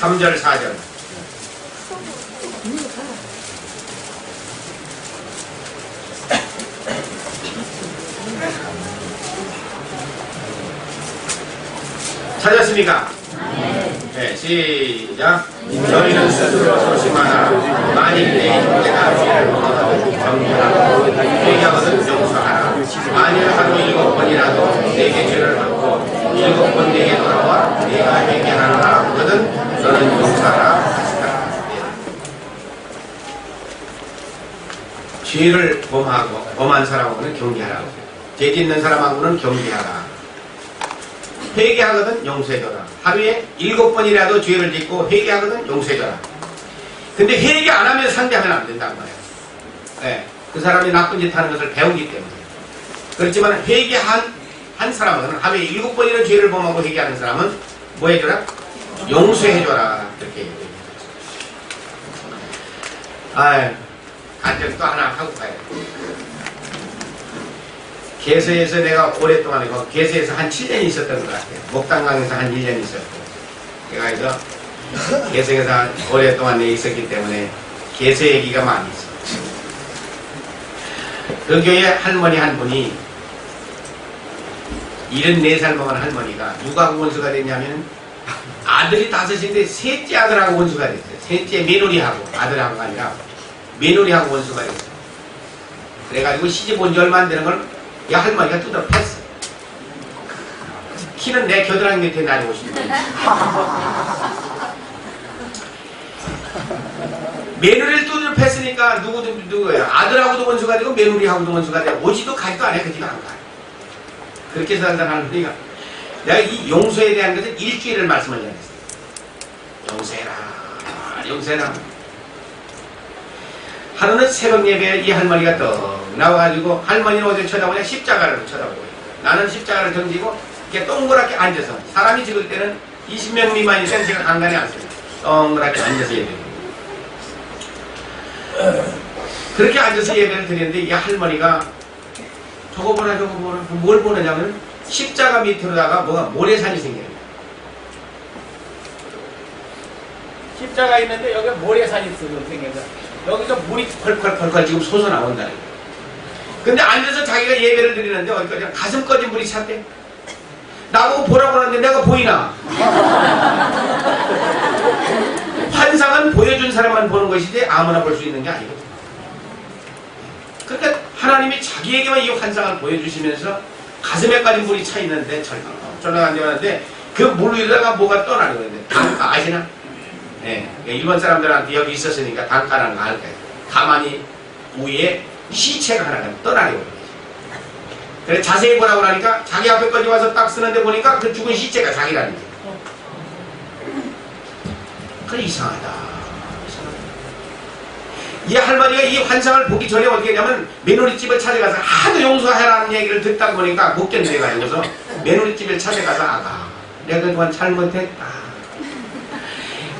3절 4절. 찾았습니까? 네, 시작. 너희는 스스로 조심하라. 만일 내 형제가 죄를 범하거든 정죄하라. 회개하거든 용서하라. 만일 하루 7번이라도 내게 죄를 받고 7번 내게 돌아와 내가 회개하라 하거든 너는 용서하라 하시라. 죄를 범한 사람하고는 경계하라. 죄 짓는 사람하고는 경계하라. 회개하거든 용서해줘라. 하루에 7번이라도 죄를 짓고 회개하거든 용서해줘라. 근데 회개 안 하면 상대하면 안 된다는 거예요. 네, 그 사람이 나쁜 짓 하는 것을 배우기 때문에. 그렇지만 회개한 사람은 하루에 7번이나 죄를 범하고 회개하는 사람은 뭐 해줘라? 용서해줘라. 그렇게 얘기해요. 간증 또 하나 하고 가야 돼. 개서에서 내가 오랫동안 개서에서 한 7년 있었던 것 같아요. 목당강에서 한 1년 있었고. 제가 그래서 개서에서 오랫동안 있었기 때문에 개서 얘기가 많이 있어. 그 교회 할머니 한 분이 74살 먹은 할머니가 누구하고 원수가 됐냐면 아들이 5인데 셋째 아들하고 원수가 됐어요. 셋째 며느리하고 아들하고가 아니라 며느리하고 원수가 됐어요. 그래가지고 시집 온 지 얼마 안 되는 걸 이 할머니가 뜯어 팼어. 키는 내 겨드랑이 밑에 나리고 싶어. 며느리를 뜯어 팼으니까 누구예요? 아들하고도 원수가 되고 며느리하고도 원수가 되고 오지도 가지도 않아. 그 집 안 가. 그렇게 해서 한다는 할머니가 내가 이 용서에 대한 것은 일주일을 말씀을 전했어요. 용서해라. 용서해라. 하루는 새벽 예배에 이 할머니가 떡 나와가지고 할머니는 어디 쳐다보냐? 십자가를 쳐다보고 있어요. 나는 십자가를 던지고 이렇게 동그랗게 앉아서 사람이 찍을 때는 20명 미만일 때는 제가 간간히 앉습니다. 동그랗게 앉아서 예배를 그렇게 앉아서 예배를 드리는데 이 할머니가 저거 보라 뭘 보느냐면 십자가 밑으로다가 뭐가 모래산이 생겨요. 십자가 있는데 여기 모래산이 생겨서 여기서 물이 펄펄펄펄 지금 솟아나온다는 거예요. 근데 앉아서 자기가 예배를 드리는데 어디까지 가슴까지 물이 찼대. 나보고 보라고 하는데 내가 보이나? 환상은 보여준 사람만 보는 것이지 아무나 볼 수 있는 게 아니거든. 그러니까 하나님이 자기에게만 이 환상을 보여주시면서 가슴에까지 물이 차 있는데 절강 안 되는데 그 물 위에다가 뭐가 떠나는 건데 단가 아시나? 네, 일본 사람들한테 여기 있었으니까 단가라는 거 알 거예요. 가만히 위에 시체가 하나가 떠나려고 그러지. 그래 자세히 보라고 하니까 자기 앞에까지 와서 딱 쓰는데 보니까 그 죽은 시체가 자기라는 거예요. 그래 이상하다. 이 할머니가 이 환상을 보기 전에 어떻게 했냐면 며느리집을 찾아가서 하도 용서하라는 얘기를 듣다 보니까 못 견뎌가지고서 며느리집을 찾아가서 아가 내가 그동안 잘못했다.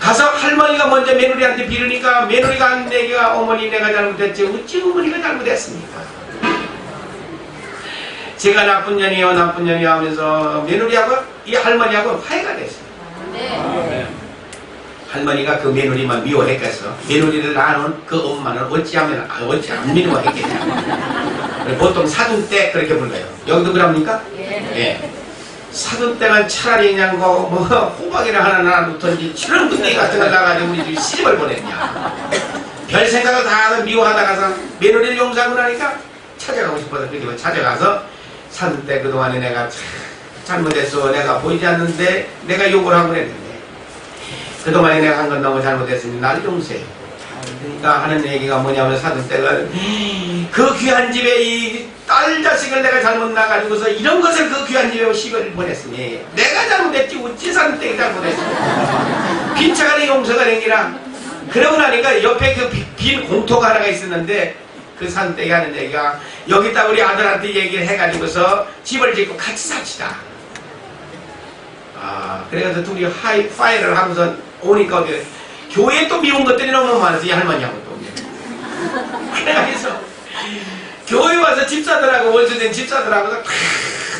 가서 할머니가 먼저 며느리한테 비르니까 며느리가 한 얘기가 어머니 내가 잘못했지 어찌 어머니가 잘못했습니까? 제가 나쁜 년이요 하면서 며느리하고 이 할머니하고 화해가 됐어요. 네. 할머니가 그 며느리만 미워했겠어. 며느리를 낳은 그 엄마는 어찌 안 미워했겠냐. 보통 사돈 때 그렇게 불러요. 여기도 그럽니까? 예. 사돈 때는 차라리 그냥 뭐 호박이나 하나 놓던지 치렁둥이 같은 걸 나가지고 우리 집에 시집을 보냈냐. 별 생각을 다 하다 미워하다가서 며느리를 용서하고 나니까 찾아가고 싶어서 그렇게 찾아가서 사돈 때 그동안에 내가 잘못했어. 내가 보이지 않는데 내가 욕을 하고 그랬는데 그동안에 내가 한 건 너무 잘못했으니 나를 용서해. 그러니까 하는 얘기가 뭐냐면 사돈 때가 그 귀한 집에 이 딸 자식을 내가 잘못 나가지고서 이런 것을 그 귀한 집에 시골을 보냈으니 내가 잘못했지 어찌 사돈 때가 잘못했어. 빈차간에 용서가 된기라. 그러고 나니까 옆에 그 빈 공터가 하나가 있었는데 그 사돈 때가 하는 얘기가 여기다 우리 아들한테 얘기를 해가지고서 집을 짓고 같이 삽시다. 그래서 둘이 파이를 하면서 오니까 교회에 또 미운 것들이 너무 많아서 이 할머니하고 또 그래서 교회 와서 집사들하고 원수된 집사들하고 다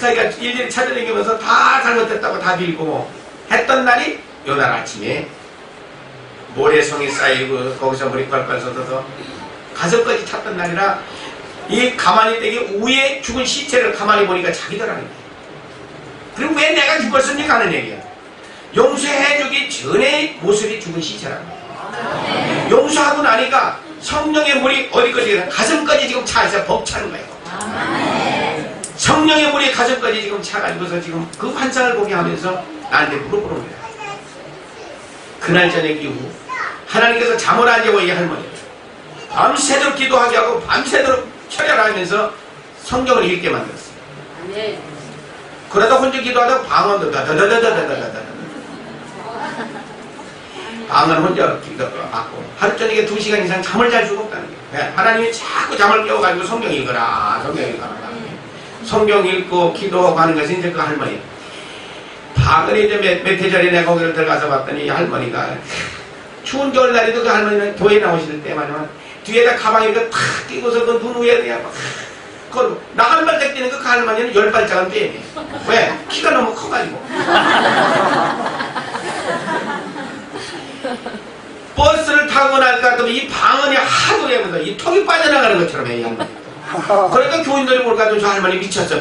자기가 일일이 찾아다니면서 다 잘못했다고 다 빌고 했던 날이 요날 아침에 모래성이 쌓이고 거기서 물이 콸콸 쏟아서 가슴까지 찼던 날이라 이 가만히 되게 위에 죽은 시체를 가만히 보니까 자기더라는 거예요. 그럼 왜 내가 죽었습니까 하는 얘기야. 용서해주기 전의 모습이 죽은 시체라고. 용서하고 나니까 성령의 물이 어디까지 가슴까지 지금 차서 벅차는 거예요. 성령의 물이 가슴까지 지금 차가지고서 지금 그 환상을 보게 하면서 나한테 물어보는 거예요. 그날 저녁 이후 하나님께서 잠을 안 자고 이 할머니 밤새도록 기도하게 하고 밤새도록 철야하면서 성경을 읽게 만들었어요. 그러다 혼자 기도하다가 방언도 다다다다다다다다 방언 혼자 기도하고 하루 저녁에 2시간 이상 잠을 잘 수가 없다는 거예요. 하나님이 자꾸 잠을 깨워가지고 성경 읽어라 성경 읽어라 성경 읽고 기도하고 하는 것이 이제 그 할머니 방언이 이제 몇 해 전에 내가 거기를 들어가서 봤더니 이 할머니가 추운 겨울날에도 그 할머니는 교회 나오실 때만 뒤에다 가방에 탁 끼고서 그 눈 위에 그냥 그 나갈 발짝 뛰는 그 할머니는 10발짝은 뛰네. 왜? 키가 너무 커가지고. 버스를 타고 나니까 이 방언이 하도 되면서 이 턱이 빠져나가는 것처럼 해, 이 할머니. 그러니까 교인들이 볼까도 저 할머니 미쳤어.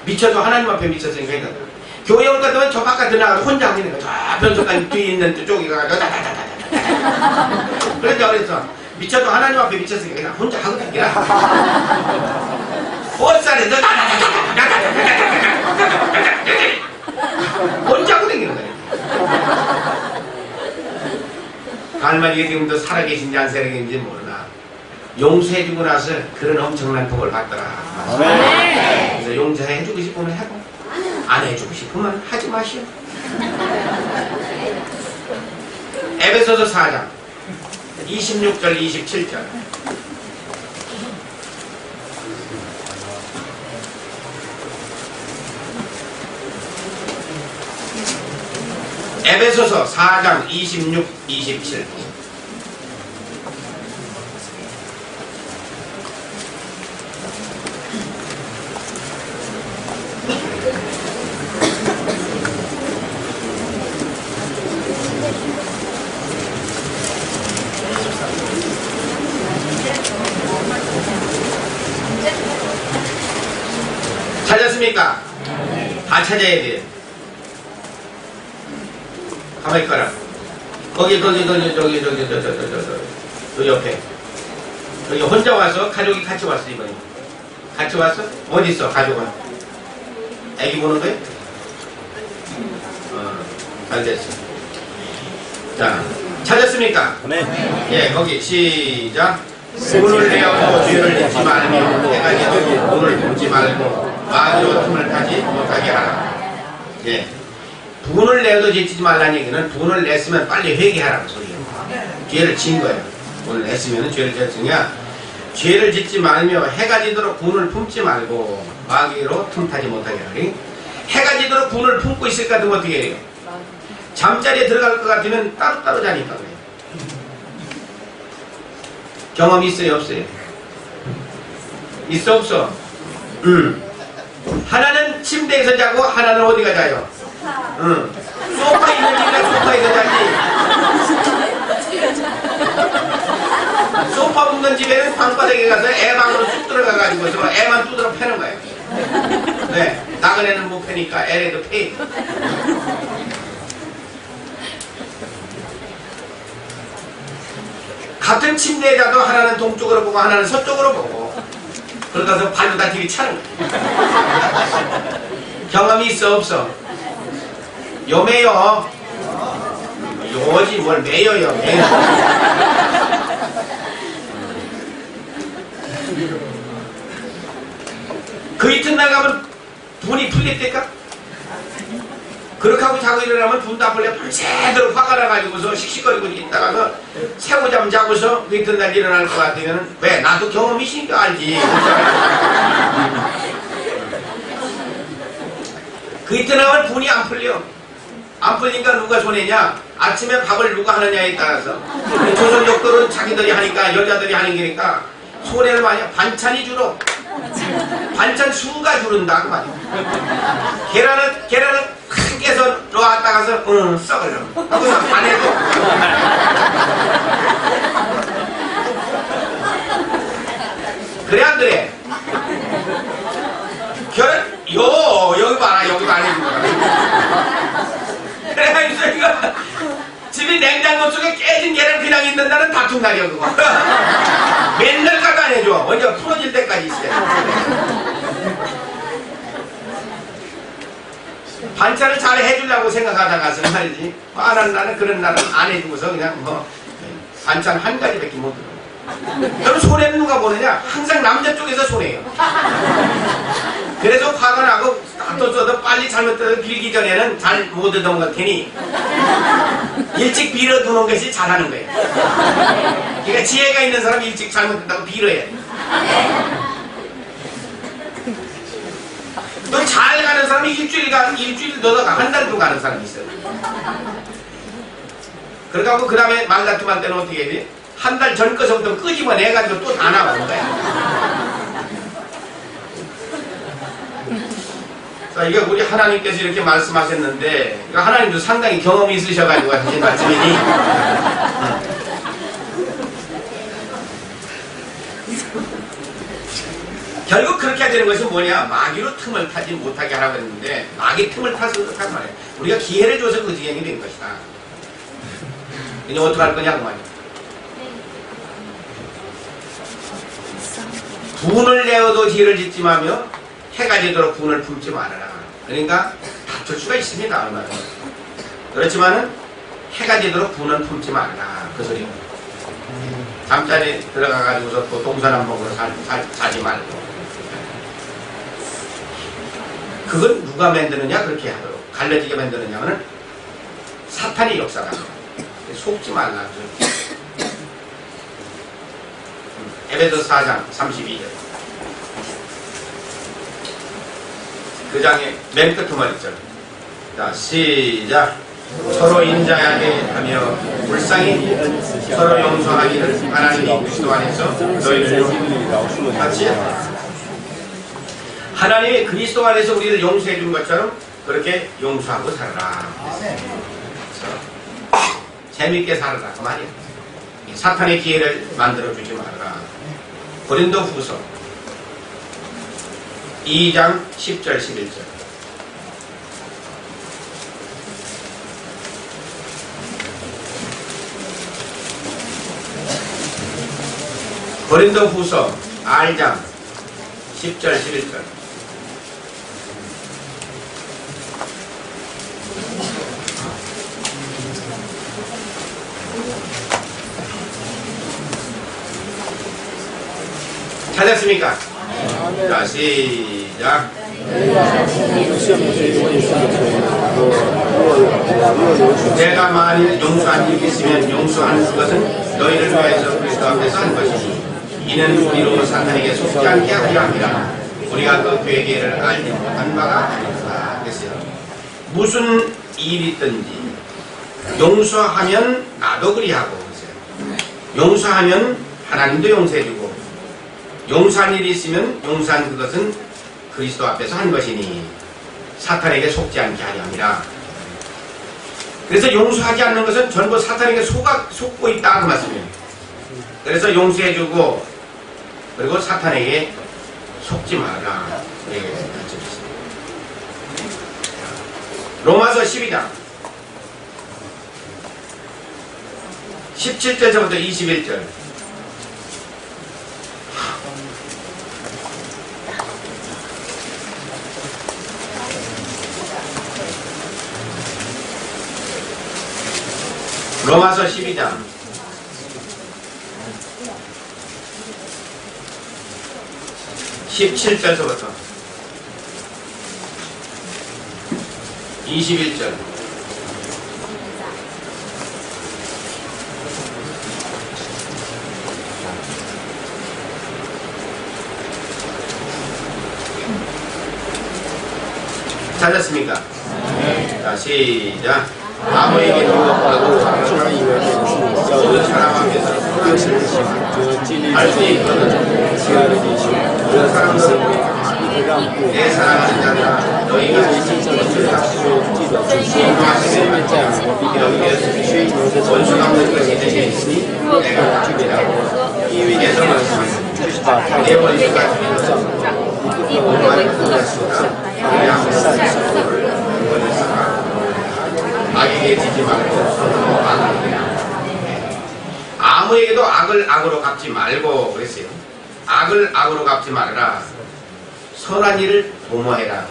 미쳐서 하나님 앞에 미쳤으니까. 교회 올 때면 저 바깥에 나가서 혼자 하고 있는 거야. 저 변속까지 뒤에 있는 쪽에 가서 그래서 미쳐도 하나님 앞에 미쳤으니까 그냥 혼자 하고 다니라. 버스 안에서 혼자 하고 다니는 거야. 할머니가 지금도 살아계신지 안 살아계신지 모르나 용서해주고 나서 그런 엄청난 복을 받더라. 그래서 용서해주고 싶으면 하고 안 해주고 싶으면 하지 마시오. 에베소서 4장 26절 27절 에베소서 4장 26, 27 찾았습니까? 다 찾아야 돼요. 가만히 있거라. 거기 옆에. 여기 혼자 와서 가족이 같이 왔어, 이번에. 같이 왔어? 어디 있어, 가족은? 애기 보는 거야? 잘 됐어. 자, 찾았습니까? 네. 예, 거기, 시작. 문을 내어도 죄를 짓지 말며 해가지고 문을 보지 말고 마귀로 틈을 타지 못하게 하라. 예. 분을 내어도 짓지 말라는 얘기는 분을 냈으면 빨리 회개하라는 소리예요. 죄를 지은 거예요. 분을 냈으면 죄를 지었으냐. 죄를 짓지 말며 해가 지도록 분을 품지 말고 마귀로 틈타지 못하게 하라. 해가 지도록 분을 품고 있을 것 같으면 어떻게 해요? 잠자리에 들어갈 것 같으면 따로따로 자니까 그래요. 경험이 있어요, 없어요? 있어, 없어? 하나는 침대에서 자고 하나는 어디가 자요? 소파 있는 집이나 소파에서 자지. 소파 없는 집에는 방바닥에 가서 애방으로 쑥 들어가가지고서 애만 두드러 패는 거예요. 네, 나그네는 못 패니까 애래도 패. 같은 침대에 자도 하나는 동쪽으로 보고 하나는 서쪽으로 보고 그러다서 발도 다치기 차는 거예요. 경험이 있어 없어? 요매요. 요지 뭘 매여요. 매요. 그 이튿날 가면 분이 풀릴 때까? 그렇게 하고 자고 일어나면 분도 안 풀려 밤새도록 화가 나가지고서 씩씩거리고 있다가서 새우잠 자고서 그 이튿날 일어날 것 같으면 왜? 나도 경험이 있으니까 알지. 그 이튿날 분이 안 풀려. 안 풀리니까 누가 손해냐? 아침에 밥을 누가 하느냐에 따라서 조선족들은 자기들이 하니까 여자들이 하는 거니까 손해를 많이 반찬이 주로 반찬 수가 주른다 그 말이야. 계란을 탁 깨서 놓았다 가서 썩을려 하고서 반해도 그래 안 그래? 여기 봐라, 여기 봐라. 그래가지고 이거 집이 냉장고 속에 깨진 계란 그냥 있는 날은 다툼 날이야, 그거. 맨날 갖다 안 해줘. 먼저 풀어질 때까지 있어요. 반찬을 잘 해주려고 생각하다가서 말이지. 나는 그런 날은 안 해주고서 그냥 뭐 반찬 한 가지밖에 못 들어. 여러분 손해는 누가 보느냐? 항상 남자 쪽에서 손해요. 그래서 화가 나고 또 써도 빨리 잘못 떠도 빌기 전에는 잘 못 얻은 것 같으니 일찍 빌어두는 것이 잘하는 거예요. 그러니까 지혜가 있는 사람이 일찍 잘못된다고 빌어야 돼. 또 잘 가는 사람이 일주일 넣어가 한 달도 가는 사람이 있어요. 그러고 그 다음에 말다툼할 때는 어떻게 해야 돼? 한 달 전 거서부터 끄집어내가지고 또 다 나오는 거야. 자, 이게 우리 하나님께서 이렇게 말씀하셨는데, 하나님도 상당히 경험이 있으셔가지고 하신 말씀이니, 결국 그렇게 되는 것이 뭐냐? 마귀로 틈을 타지 못하게 하라고 했는데, 마귀 틈을 타서 어떡하란 말이야. 우리가 기회를 줘서 그 지경이 된 것이다. 이제 어떡할 거냐고 말이야. 분을 내어도 뒤를 짓지 마며 해가 지도록 분을 품지 말아라. 그러니까 다툴 수가 있습니다. 얼마나. 그렇지만은 해가 지도록 분은 품지 말아라. 그 소리. 잠자리에 들어가가지고서 또 동서남북으로 자지 말고. 그건 누가 만드느냐? 그렇게 하도록. 갈라지게 만드느냐면은 사탄의 역사가. 속지 말라. 에베소 4장 32절. 그 장의 맨 끝에 말이죠. 자, 시작. 서로 인자하게 하며 불쌍히 서로 용서하기를 하나님이 그리스도 안에서 너희를 같이 하나님이 그리스도 안에서 우리를 용서해 준 것처럼 그렇게 용서하고 살아라. 재밌게 살아라. 그 말이야. 사탄의 기회를 만들어주지 말아라. 고린도후서 2장 10절 11절. 고린도후서 2장 10절 11절. 찾았습니까? 자, 시작. 내가 만일 용서한 일이 있으면 용서하는 것은 너희를 위해서 그리스도 앞에서 한 것이니 이는 우리로 사탄에게 속지 않게 하려 함이라. 우리가 그 괴계를 알지 못한 바가 아니라. 그랬어요. 무슨 일이 있든지 용서하면 나도 그리하고 그랬어요. 용서하면 하나님도 용서해주고 용서한 일이 있으면 용서한 그것은 그리스도 앞에서 한 것이니 사탄에게 속지 않게 하려 함이라. 그래서 용서하지 않는 것은 전부 사탄에게 속고 있다 그 말씀이에요. 그래서 용서해주고 그리고 사탄에게 속지 마라. 로마서 12장 17절부터 21절. 로마서 12장 17절서부터 21절. 찾았습니까? 자, 시작. 아무에게도 없다고 모든 사람 앞에서 알 수 있거든. 모든 사람들은 내 사랑하는 자들아 너희가 원수를 닥치고 인도하시면 여기에서 원수가 없는 것이 내게 있으니 내가 닥치리라고. 예서 말씀하시니 내 원수가 주님은 많이 구할 수 없어. 양산 서로를 악에게 지지 말고 서로 악을 아무에게도 악을 악으로 갚지 말고 그랬어요. 악을 악으로 갚지 말아라. 선한 일을 도모해라.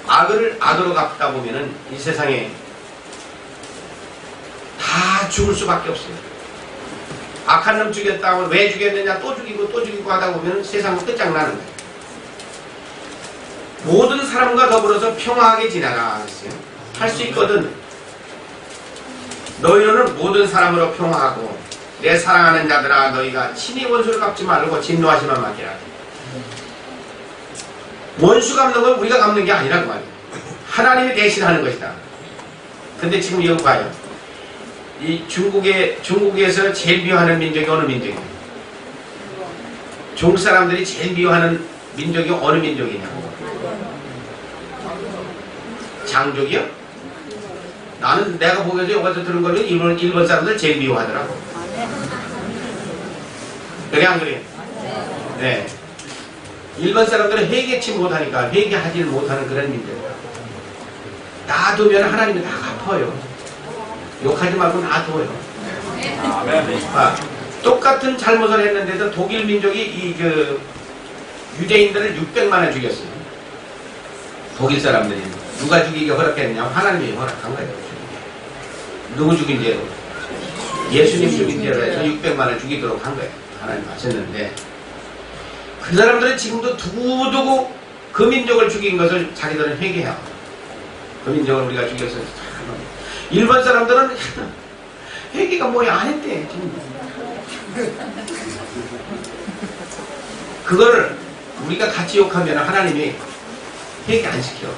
악을 악으로 갚다 보면은 이 세상에 다 죽을 수밖에 없어요. 악한 놈 죽였다고 왜 죽였느냐 또 죽이고 하다 보면 세상은 끝장나는 거예요. 모든 사람과 더불어서 평화하게 지내라 했어요. 할 수 있거든. 너희로는 모든 사람으로 평화하고 내 사랑하는 자들아 너희가 친히 원수를 갚지 말고 진노하시만 맡기라. 원수 갚는 건 우리가 갚는 게 아니라고 말이에요. 하나님이 대신하는 것이다. 근데 지금 여기 봐요. 이 중국에서 제일 미워하는 민족이 어느 민족이냐? 중국 사람들이 제일 미워하는 민족이 어느 민족이냐고. 장족이요? 나는 내가 보기에도 여기서 들은 거는 일본 사람들 제일 미워하더라고. 그래 안 그래요? 네. 일본 사람들은 회개치 못하니까 회개하지 못하는 그런 민족이야. 놔두면 하나님이 다 갚아요. 욕하지 말고 놔둬요. 똑같은 잘못을 했는데도 독일 민족이 유대인들을 600만을 죽였어요. 독일 사람들이. 누가 죽이게 허락했느냐? 하나님이 허락한 거예요. 누구 죽인 죄로? 예수님 죽인 죄로 해서 600만을 죽이도록 한 거예요. 하나님 하셨는데 그 사람들은 지금도 두고두고 그 민족을 죽인 것을 자기들은 회개해요. 그 민족을 우리가 죽여서 일본 사람들은 회개가 뭐야 안 했대. 그걸 우리가 같이 욕하면 하나님이 회개 안 시켜.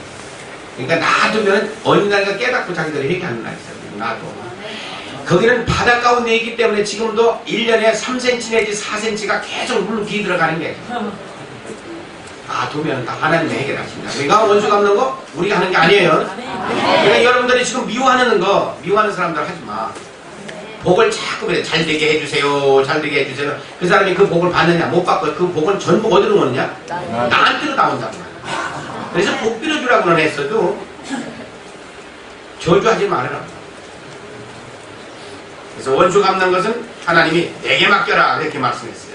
그러니까 놔두면 어느 날가 깨닫고 자기들이 회개하는 날이 있어요. 놔둬. 거기는 바닷가 온데에 있기 때문에 지금도 1년에 3cm 내지 4cm가 계속 물로 기 들어가는 게 놔두면 다 하나님의 해결하십니다. 그러니까 원수 갚는 거 우리가 하는 게 아니에요. 그러니까 여러분들이 지금 미워하는 사람들 하지 마. 복을 자꾸 그래 잘 되게 해주세요. 잘 되게 해주세요. 그 사람이 그 복을 받느냐 못 받고 그 복은 전부 어디로 오느냐? 나한테로 나온다고 말이야. 그래서 복 빌어주라고는 했어도 저주하지 말아라. 그래서 원수 갚는 것은 하나님이 내게 맡겨라 이렇게 말씀했어요.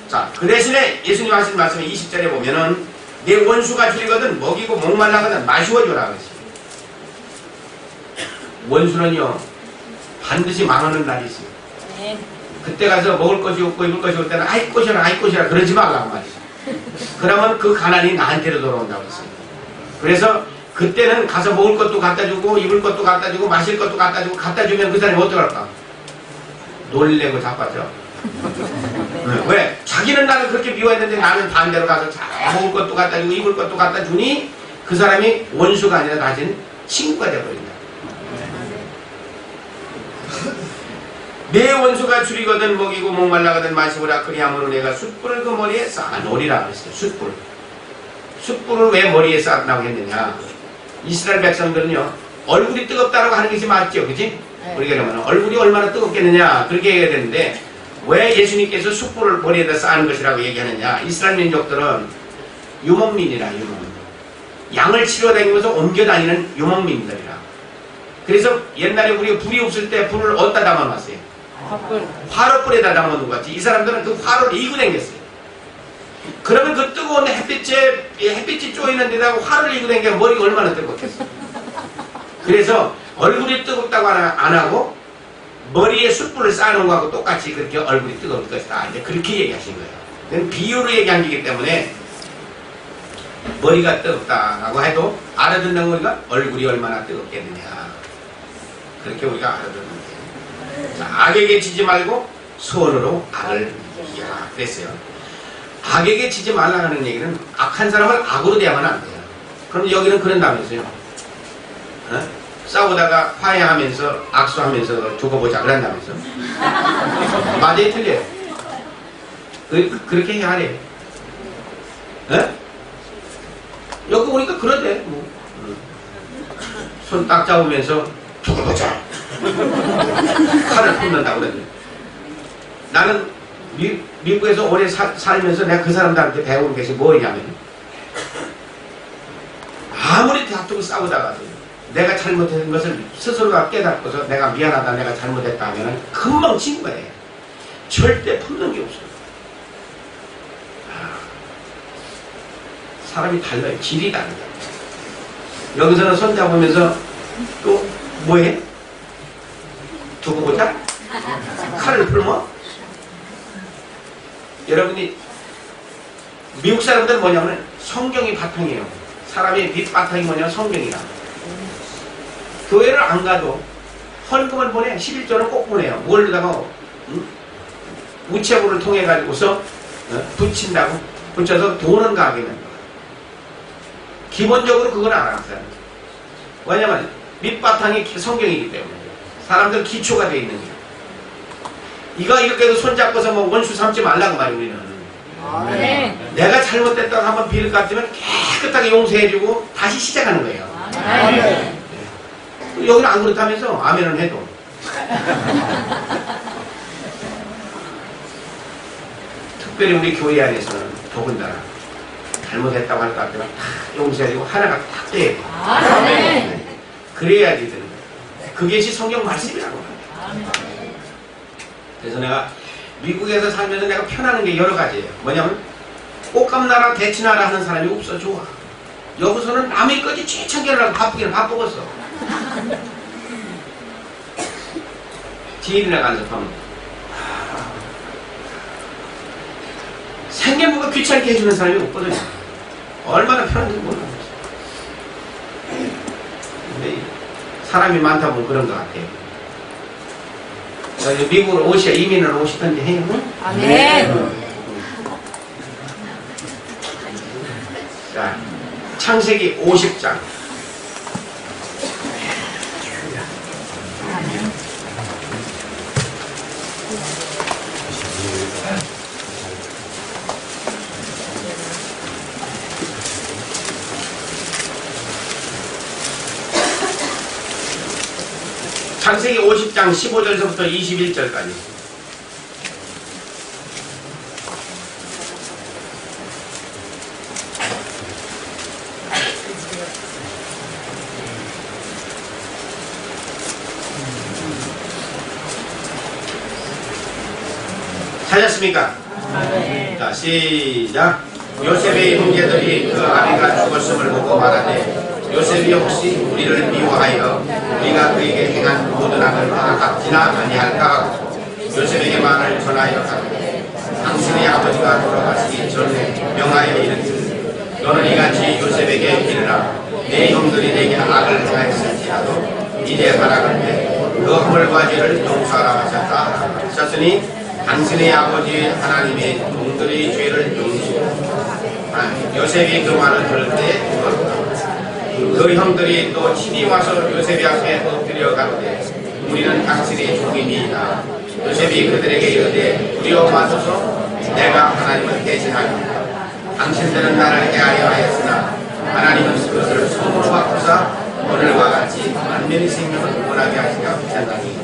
자, 그 대신에 예수님 하신 말씀에 20절에 보면은 내 원수가 줄이거든 먹이고 목말라거든 마시워줘라 그랬어요. 원수는요 반드시 망하는 날이 있어요. 그때 가서 먹을 것이 없고 입을 것이 올 때는 아이 꽃이라 그러지 말라고 말이죠. 그러면 그 가난이 나한테로 돌아온다고 했어요. 그래서 그때는 가서 먹을 것도 갖다 주고 입을 것도 갖다 주고 마실 것도 갖다 주고 갖다 주면 그 사람이 어떡할까? 놀래고 자빠져. 왜? 자기는 나를 그렇게 미워했는데 나는 반대로 가서 먹을 것도 갖다 주고 입을 것도 갖다 주니 그 사람이 원수가 아니라 다신 친구가 되어버린다. 내 원수가 줄이거든 먹이고 목말라거든 마시고라 그리하므로 내가 숯불을 그 머리에 쌓아놓으리라 그랬어요. 숯불을 왜 머리에 쌓았다고 했느냐? 이스라엘 백성들은요 얼굴이 뜨겁다라고 하는 것이 맞죠, 그지? 우리가 그러면 얼굴이 얼마나 뜨겁겠느냐 그렇게 얘기해야 되는데 왜 예수님께서 숯불을 머리에다 쌓는 것이라고 얘기하느냐? 이스라엘 민족들은 유목민이라 양을 치러 다니면서 옮겨 다니는 유목민들이라. 그래서 옛날에 우리가 불이 없을 때 불을 어디다 담아놨어요? 화로불에다 담아놓은 것 같지. 이 사람들은 그 화로를 이고 다녔어요. 그러면 그 뜨거운 햇빛이 쪼이는 데다가 화를 이고 다니면 머리가 얼마나 뜨겁겠어. 그래서 얼굴이 뜨겁다고 안 하고 머리에 숯불을 쌓아놓은 거하고 똑같이 그렇게 얼굴이 뜨거울 것이다. 이제 그렇게 얘기하신 거예요. 그건 비유로 얘기한 거기 때문에 머리가 뜨겁다라고 해도 알아듣는 우리가 얼굴이 얼마나 뜨겁겠느냐. 그렇게 우리가 알아듣는 거예요. 자, 악에게 지지 말고 선으로 악을 이기라 그랬어요. 악에게 지지 말라는 얘기는 악한 사람을 악으로 대하면 안 돼요. 그럼 여기는 그런다면서요. 싸우다가 화해하면서 악수하면서 죽어보자 그런다면서. 맞아요, 틀려요? 그렇게 해야 하래요. 여기 보니까 그러대. 뭐. 손 딱 잡으면서 죽어보자. 칼을 뿜는다고 그러더니 나는 미국에서 오래 살면서 내가 그 사람들한테 배우는 것이 뭐냐면, 아무리 다투고 싸우다가도 내가 잘못한 것을 스스로가 깨닫고서 내가 미안하다, 내가 잘못했다 하면 금방 진 거예요. 절대 품는 게 없어요. 사람이 달라요. 질이 달라요. 여기서는 손잡으면서 또 뭐해? 두고 보자? 칼을 풀어? 여러분이 미국 사람들은 뭐냐면 성경이 바탕이에요. 사람의 밑바탕이 뭐냐면 성경이다. 교회를 안 가도 헌금을 보내. 11조는 꼭 보내요. 뭘로다가 우체국을 통해 가지고서 붙인다고 붙여서 돈은 가게 된다. 기본적으로 그건 알았어요. 왜냐면 밑바탕이 성경이기 때문에 사람들 기초가 되어 있는 거예요. 이거 이렇게 해도 손잡고서 뭐 원수 삼지 말라고 말이에요. 우리는. 네. 내가 잘못됐다고 한번 비를 깎으면 깨끗하게 용서해주고 다시 시작하는 거예요. 네. 여기는 안 그렇다면서 아멘은 해도. 특별히 우리 교회 안에서는 더군다나 잘못했다고 할 것 같으면 다 용서해주고 하나가 딱 돼야 돼. 네. 그래야지 되는 거예요. 그것이 성경 말씀이라고 합니다. 그래서 내가 미국에서 살면서 내가 편하는 게 여러 가지예요. 뭐냐면 꽃감나라 대치나라 하는 사람이 없어. 좋아. 여기서는 남의 거지 최창기를 하고 바쁘기는 바쁘겠어. 지인이나 간섭하면 생긴 뭐가 귀찮게 해주는 사람이 없거든요. 얼마나 편한지 몰라요. 근데 사람이 많다 보면 그런 것 같아요. 미국으로 오셔, 이민을 오시던지 해요. 응? 아멘. 자, 창세기 50장. 창세기 50장 15절서부터 21절까지. 찾았습니까? 자, 시작. 요셉의 형제들이 그 아비가 죽었음을 보고 말하되 요셉이 혹시 우리를 미워하여 우리가 그에게 행한 모든 악을 다 갚지나 아니할까? 요셉에게 말을 전하여 가되 당신의 아버지가 돌아가시기 전에 명하여 이르기를 너는 이같이 요셉에게 이르라 내 형들이 내게 악을 행하였을지라도 이제 하라건대 그 허물과 죄를 용서하라 하셨다 하셨으니 당신의 아버지 하나님의 종들의 죄를 용서하라. 요셉이 그 말을 들을 때 죽었다. 그 형들이 또 친히 와서 요셉이 앞에 엎드려 가로되 우리는 당신의 종이니이다. 요셉이 그들에게 이르되 두려워 마소서 내가 하나님을 대신하리이다. 당신들은 나를 해하려 하였으나 하나님은 그것을 선으로 바꾸사 오늘과 같이 만민의 생명을 원하게 하시려 하셨나니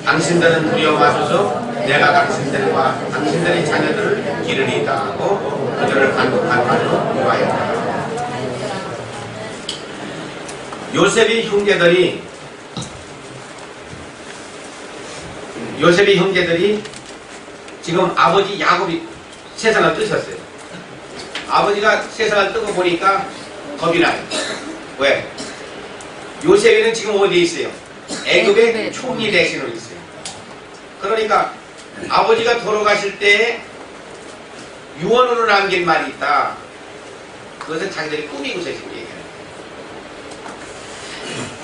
당신들은 두려워 마소서 내가 당신들과 당신들의 자녀들을 기르리이다 하고 그들을 간곡한 말로 위로하였다. 요셉의 형제들이 지금 아버지 야곱이 세상을 뜨셨어요. 아버지가 세상을 뜨고 보니까 겁이 나요. 왜? 요셉이는 지금 어디에 있어요? 애굽의 총리 대신으로 있어요. 그러니까 아버지가 돌아가실 때 유언으로 남긴 말이 있다. 그것은 자기들이 꾸미고 있어요.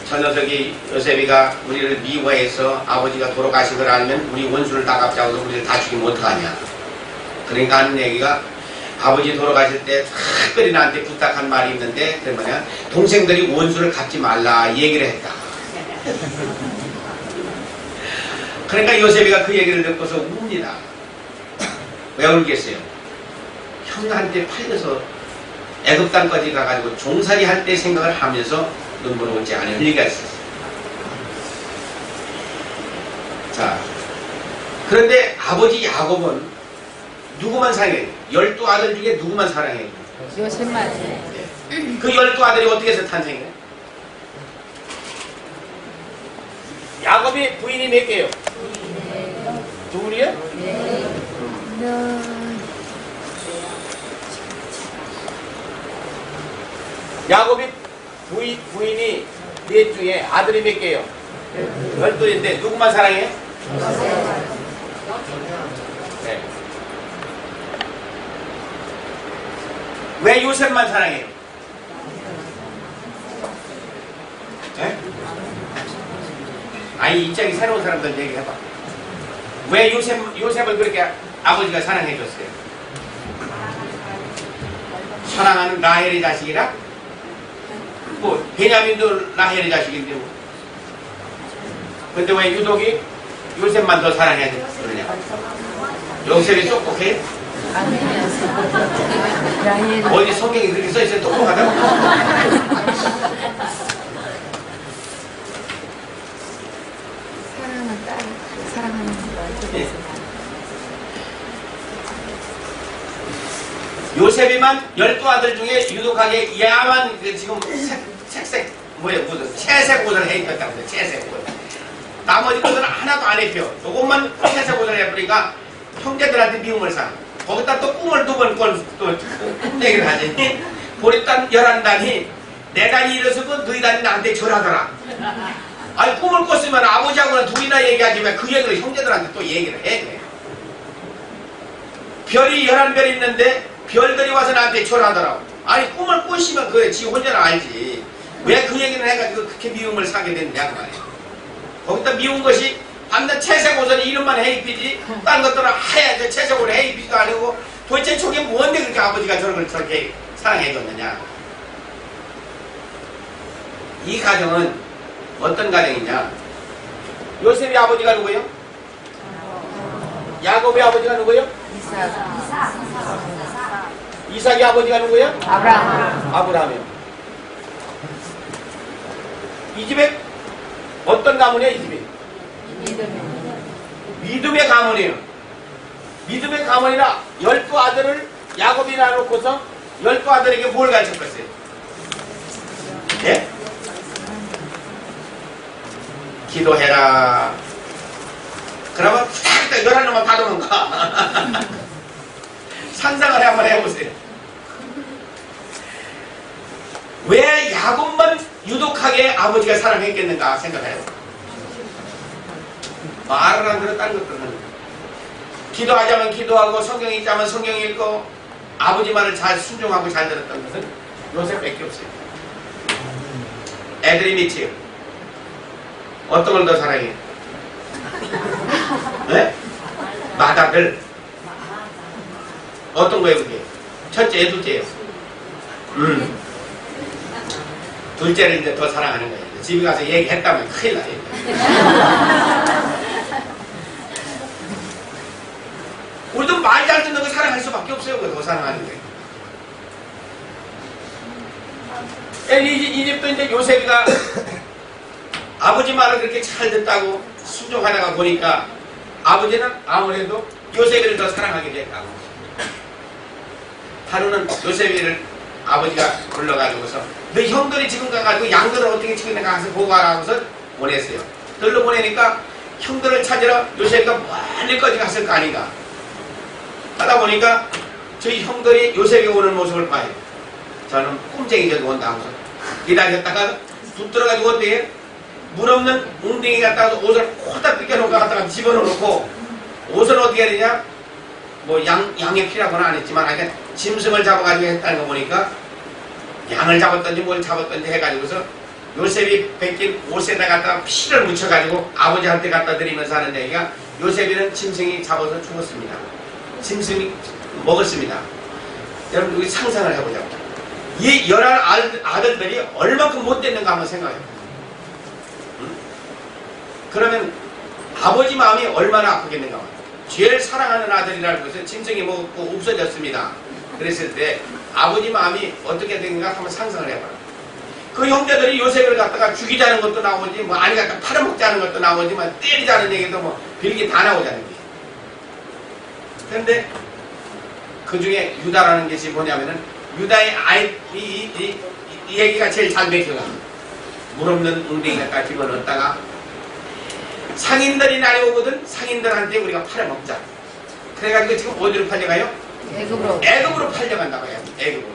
저 녀석이 요셉이가 우리를 미워해서 아버지가 돌아가신 걸 알면 우리 원수를 다 갚자고 우리를 다 죽이면 어떡하냐. 그러니까 하는 얘기가 아버지 돌아가실 때 특별히 나한테 부탁한 말이 있는데 그게 뭐냐 동생들이 원수를 갚지 말라 이 얘기를 했다. 그러니까 요셉이가 그 얘기를 듣고서 웁니다. 왜 울겠어요? 형한테 팔려서 애굽 땅까지 가가지고 종살이 할 때 생각을 하면서 눈물을 어찌 안 흘리게 했었어요. 자, 그런데 아버지 야곱은 누구만 사랑해? 12아들 중에 누구만 사랑해? 요셉만. 그 12아들이 어떻게 해서 탄생해? 야곱이 부인이 몇 개요? 둘이요? 야곱이 부인이 넷 중에 아들이 몇 개요? 12인데 누구만 사랑해요? 네. 왜 요셉만 사랑해요? 네? 아니 입장이 새로운 사람들 얘기해봐. 왜 요셉을 그렇게 아버지가 사랑해줬어요? 사랑하는 라헬의 자식이라? 뭐 베냐민도 라헬의 자식인데 뭐. 근데 왜 유독이 요셉만 더 사랑해야 그러냐? 요셉이 똑똑해? 어디 성경이 그렇게 써있어요? 똑똑하다고? 사랑은 딸, 사랑하는 거. 예. 요셉이만 12아들 중에 유독하게 야만 지금 색색 무슨 채색 옷을 해 입혔다고 해요. 채색 옷. 나머지 것은 하나도 안 입혀. 요것만 채색 옷을 해버리니까 형제들한테 미움을 사. 거기다 또 꿈을 두 번 또 꿈얘기를 하지. 보리단 11단이 내 단이 이래서고 너희 단이 나한테 절하더라. 아니 꿈을 꿨으면 아버지하고는 둘이나 얘기하지만 그 얘기를 형제들한테 또 얘기를 해. 그래. 별이 11별이 있는데 별들이 와서 나한테 절하더라고. 아니 꿈을 꾸시면 그래 지 혼자는 알지. 왜 그 얘기를 해가지고 그렇게 미움을 사게 됐냐 그 말이야. 거기다 미운 것이 밤낮 채색 옷은 이름만 해 입히지 딴 것들은 하얗게 채색 옷을 해 입히지도 아니고 도대체 저게 뭔데 그렇게 아버지가 저렇게 사랑해줬느냐. 이 가정은 어떤 가정이냐. 요셉의 아버지가 누구예요? 야곱의 아버지가 누구예요? 이삭의 아버지가 누구예요? 아브라함이요. 이 집에 어떤 가문이에요? 이 집이? 믿음의 가문이에요. 믿음의 가문이라 12아들을 야곱이 나놓고서 12아들에게 뭘 가르쳤겠어요? 예? 기도해라. 그러면 딱 11놈만 받아놓은가? 상상을 한번 해보세요. 왜 야곱만 유독하게 아버지가 사랑했겠는가 생각해요. 말을 안 들어 다른 것들은 기도하자면 기도하고 성경 읽자면 성경 읽고 아버지 말을 잘 순종하고 잘 들었던 것은 요셉밖에 없어요. 애들이 밑이에요. 어떤 걸 더 사랑해요? 네? 맏아들 어떤 거예요 그게? 첫째, 둘째예요. 둘째를 이제 더 사랑하는 거예요. 집에 가서 얘기했다면 큰일 나요. 우리도 말 잘 듣는 거 사랑할 수밖에 없어요. 그거 더 사랑하는 게. 이 집도 이제 요셉이가 아버지 말을 그렇게 잘 듣다고 순종하다가 보니까 아버지는 아무래도 요셉이를 더 사랑하게 됐다고. 하루는 요셉이를 아버지가 불러가지고서 너 형들이 지금 가가지고 양들을 어떻게 치겠는가 가서 보고하라 하고서 보냈어요. 들러 보내니까 형들을 찾으러 요셉이가 멀리까지 갔을 거 아닌가. 하다 보니까 저희 형들이 요셉이 오는 모습을 봐요. 저는 꿈쟁이 저기 온다 하고서 기다렸다가 붙들어가지고 어때요? 물 없는 웅덩이 갖다가 옷을 코다 삐껴놓고 갖다가 집어넣고 옷을 어떻게 해야 되냐? 뭐 양의 피라고는 안 했지만 하여간 짐승을 잡아가지고 했다는 거 보니까 양을 잡았던지 뭘 잡았던지 해가지고서 요셉이 뺏긴 옷에다 갖다가 피를 묻혀가지고 아버지한테 갖다 드리면서 하는 얘기가 요셉이는 짐승이 잡아서 죽었습니다. 짐승이 먹었습니다. 여러분 우리 상상을 해보자고. 이 11아들들이 얼마큼 못됐는가 한번 생각해요. 응? 그러면 아버지 마음이 얼마나 아프겠는가. 제일 사랑하는 아들이라는 것은 짐승이 먹었고 없어졌습니다. 그랬을 때 아버지 마음이 어떻게 되는가 한번 상상을 해봐라. 그 형제들이 요셉을 갖다가 죽이자는 것도 나오지 뭐 아니 갖다 팔아먹자는 것도 나오지만 때리자는 얘기도 뭐 빌기 다 나오자는 게. 그런데 그 중에 유다라는 것이 뭐냐면은 유다의 아이 이 얘기가 제일 잘 맥혀가. 물 없는 웅덩이 갖다 집어넣었다가 상인들이 날이 오거든 상인들한테 우리가 팔아먹자. 그래가지고 지금 어디로 팔려가요? 애굽으로. 애굽으로 팔려간다고 해요. 애굽으로.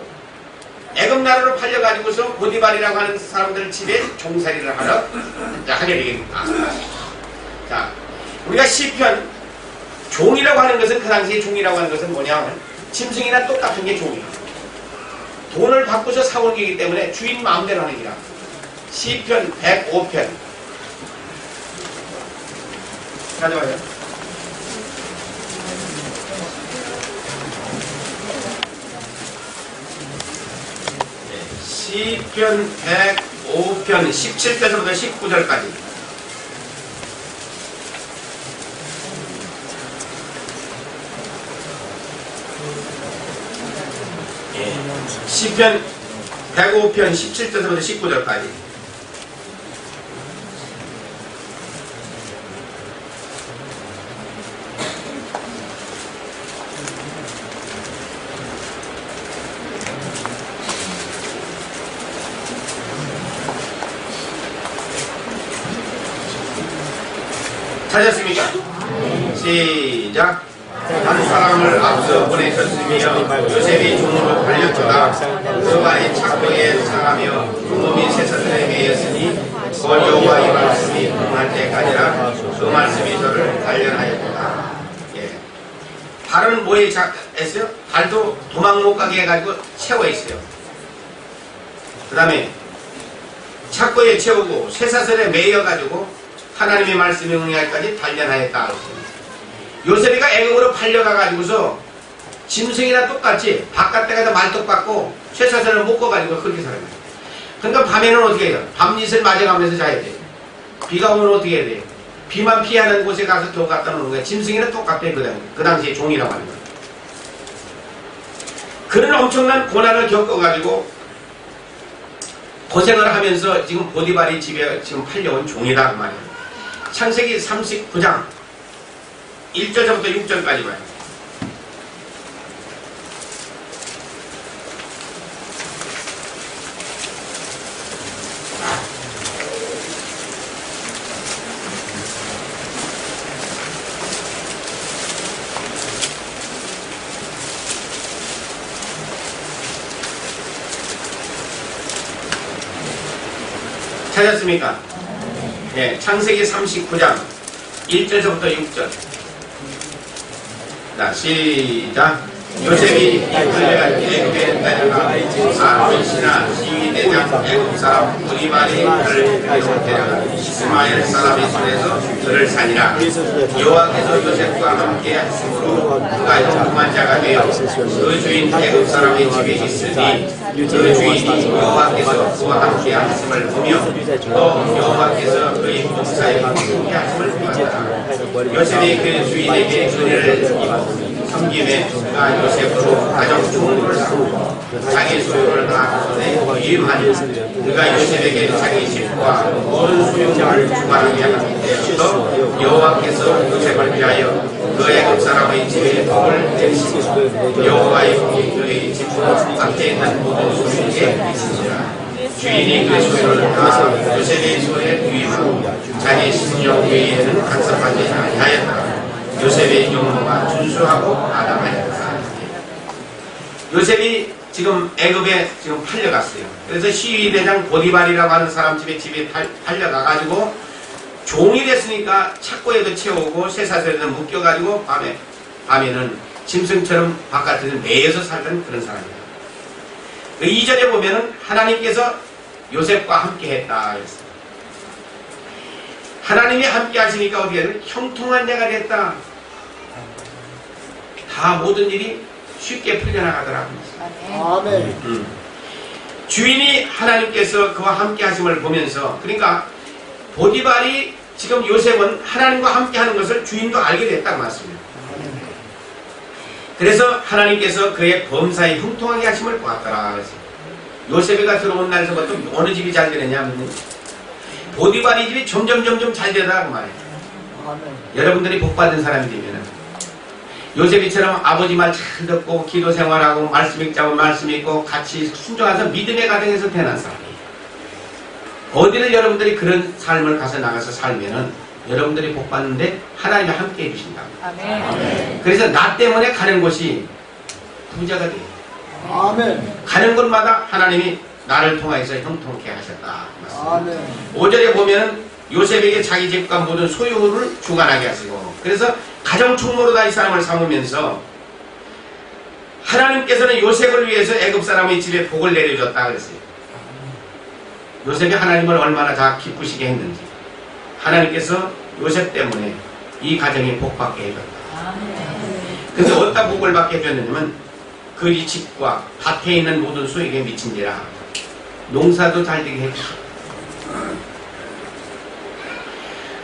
애굽 나라로 팔려가지고서 보디발이라고 하는 사람들 집에 종살이를 하러 하게 되겠다. 자, 우리가 시편 종이라고 하는 것은 그 당시에 종이라고 하는 것은 뭐냐면 짐승이나 똑같은 게 종이야. 돈을 받고서 사온 게이기 때문에 주인 마음대로 하는 기라. 시편 105편 가져와요. 시편 105편 17절부터 19절까지. 시편 105편 17절부터 19절까지. 찾았습니까? 시작. 한 사람을 앞서 보내셨으며 요셉이 종으로 팔렸도다. 그가 착고에 상하며 몸이 쇠사슬에 매였으니 여호와의 말씀이 응할 때까지라. 그 말씀이 저를 단련하였도다. 예. 발은 뭐에 했어요? 발도 도망 못 가게 해가지고 채워 있어요. 그 다음에 착고에 채우고 쇠사슬에 매여가지고 하나님의 말씀이 응할까지 단련하였다. 요셉이가 애굽으로 팔려가가지고서 짐승이나 똑같이 바깥에 가서 말뚝 받고 쇠사슬을 묶어가지고 그렇게 살아요. 그러니까 밤에는 어떻게 해요? 밤낮을 맞아가면서 자야 돼요. 비가 오면 어떻게 해야 돼요? 비만 피하는 곳에 가서 더 갖다 놓는 거예요. 짐승이나 똑같아요. 그 당시에 종이라고 하는 거예요. 그런 엄청난 고난을 겪어가지고 고생을 하면서 지금 보디발이 집에 지금 팔려온 종이다 그 말이에요. 창세기 39장 1절부터 6절까지 봐요. 찾았습니까? 네, 창세기 39장 1절부터 6절. 자, 시작. 요셉이 이끌려간 애굽에 내려가 아론시나 시위대장 애굽 사람 보디발이 그를 데려가 이스마엘 사람의 손에서 그를 살리라. 여호와께서 요셉과 함께 하심으로 그가 형통한 자가 되어 그 주인 애굽 사람의 집에 있으니 그 주인이 여호와께서 그와 함께 하심을 보며 또 여호와께서 그의 봉사에 함께 하심을 보았다. 요셉이 그 주인에게 은혜를 입어 섬김에 그가 요셉으로 가정 종로를 삼고 자기 소유를 다 손에 위임하니 그가 요셉에게 자기 집과 모든 소유물을 주관하게 하는 때부터 여호와께서 요셉을 위하여 그 애굽 사람의 집에 복을 내리시고 여호와의 복이 그의 집 앞에 있는 모든 소유에 있으시라. 주인이 그 소유를 다 요셉의 손에 위임하고 자기 신령 외에는 간섭하지 아니하였다. 요셉의 용모가 준수하고 아담하였다. 요셉이 지금 애굽에 지금 팔려갔어요. 그래서 시위대장 보디발이라고 하는 사람 집에 팔려가가지고 종이 됐으니까 착고에도 채우고 쇠사슬에도 묶여가지고 밤에는 짐승처럼 바깥에서 매여서 살던 그런 사람이에요. 2절에 보면은 하나님께서 요셉과 함께 했다 했어요. 하나님이 함께 하시니까 어떻게 해요? 형통한 자가 됐다. 다 모든 일이 쉽게 풀려나가더라고요. 아멘. 주인이 하나님께서 그와 함께 하심을 보면서, 그러니까 보디발이 지금 요셉은 하나님과 함께 하는 것을 주인도 알게 됐다고 말씀입니다. 그래서 하나님께서 그의 범사에 형통하게 하심을 보았더라. 요셉이가 들어온 날서부터 어느 집이 잘 되느냐면 보디발이 집이 점점 잘 되더라고 말이에요. 여러분들이 복받은 사람이 되면은 요셉이처럼 아버지 말 잘 듣고 기도 생활하고 말씀 읽자고 말씀 읽고 같이 순종해서 믿음의 가정에서 태어난 사람이에요. 어디를 여러분들이 그런 삶을 가서 나가서 살면은 여러분들이 복 받는데 하나님이 함께 해주신다. 아멘. 그래서 나 때문에 가는 곳이 부자가 돼요. 아멘. 가는 곳마다 하나님이 나를 통하여서 형통케 하셨다. 아멘. 5절에 보면 요셉에게 자기 집과 모든 소유를 주관하게 하시고, 그래서 가정 총무로 다 이 사람을 삼으면서 하나님께서는 요셉을 위해서 애굽 사람의 집에 복을 내려줬다 그랬어요. 요셉이 하나님을 얼마나 다 기쁘시게 했는지, 하나님께서 요셉 때문에 이 가정이 복받게 해줬다. 근데 어디다 복을 받게 해줬느냐면 그리 집과 밭에 있는 모든 소에게 미친지라 농사도 잘 되게 해주셨다.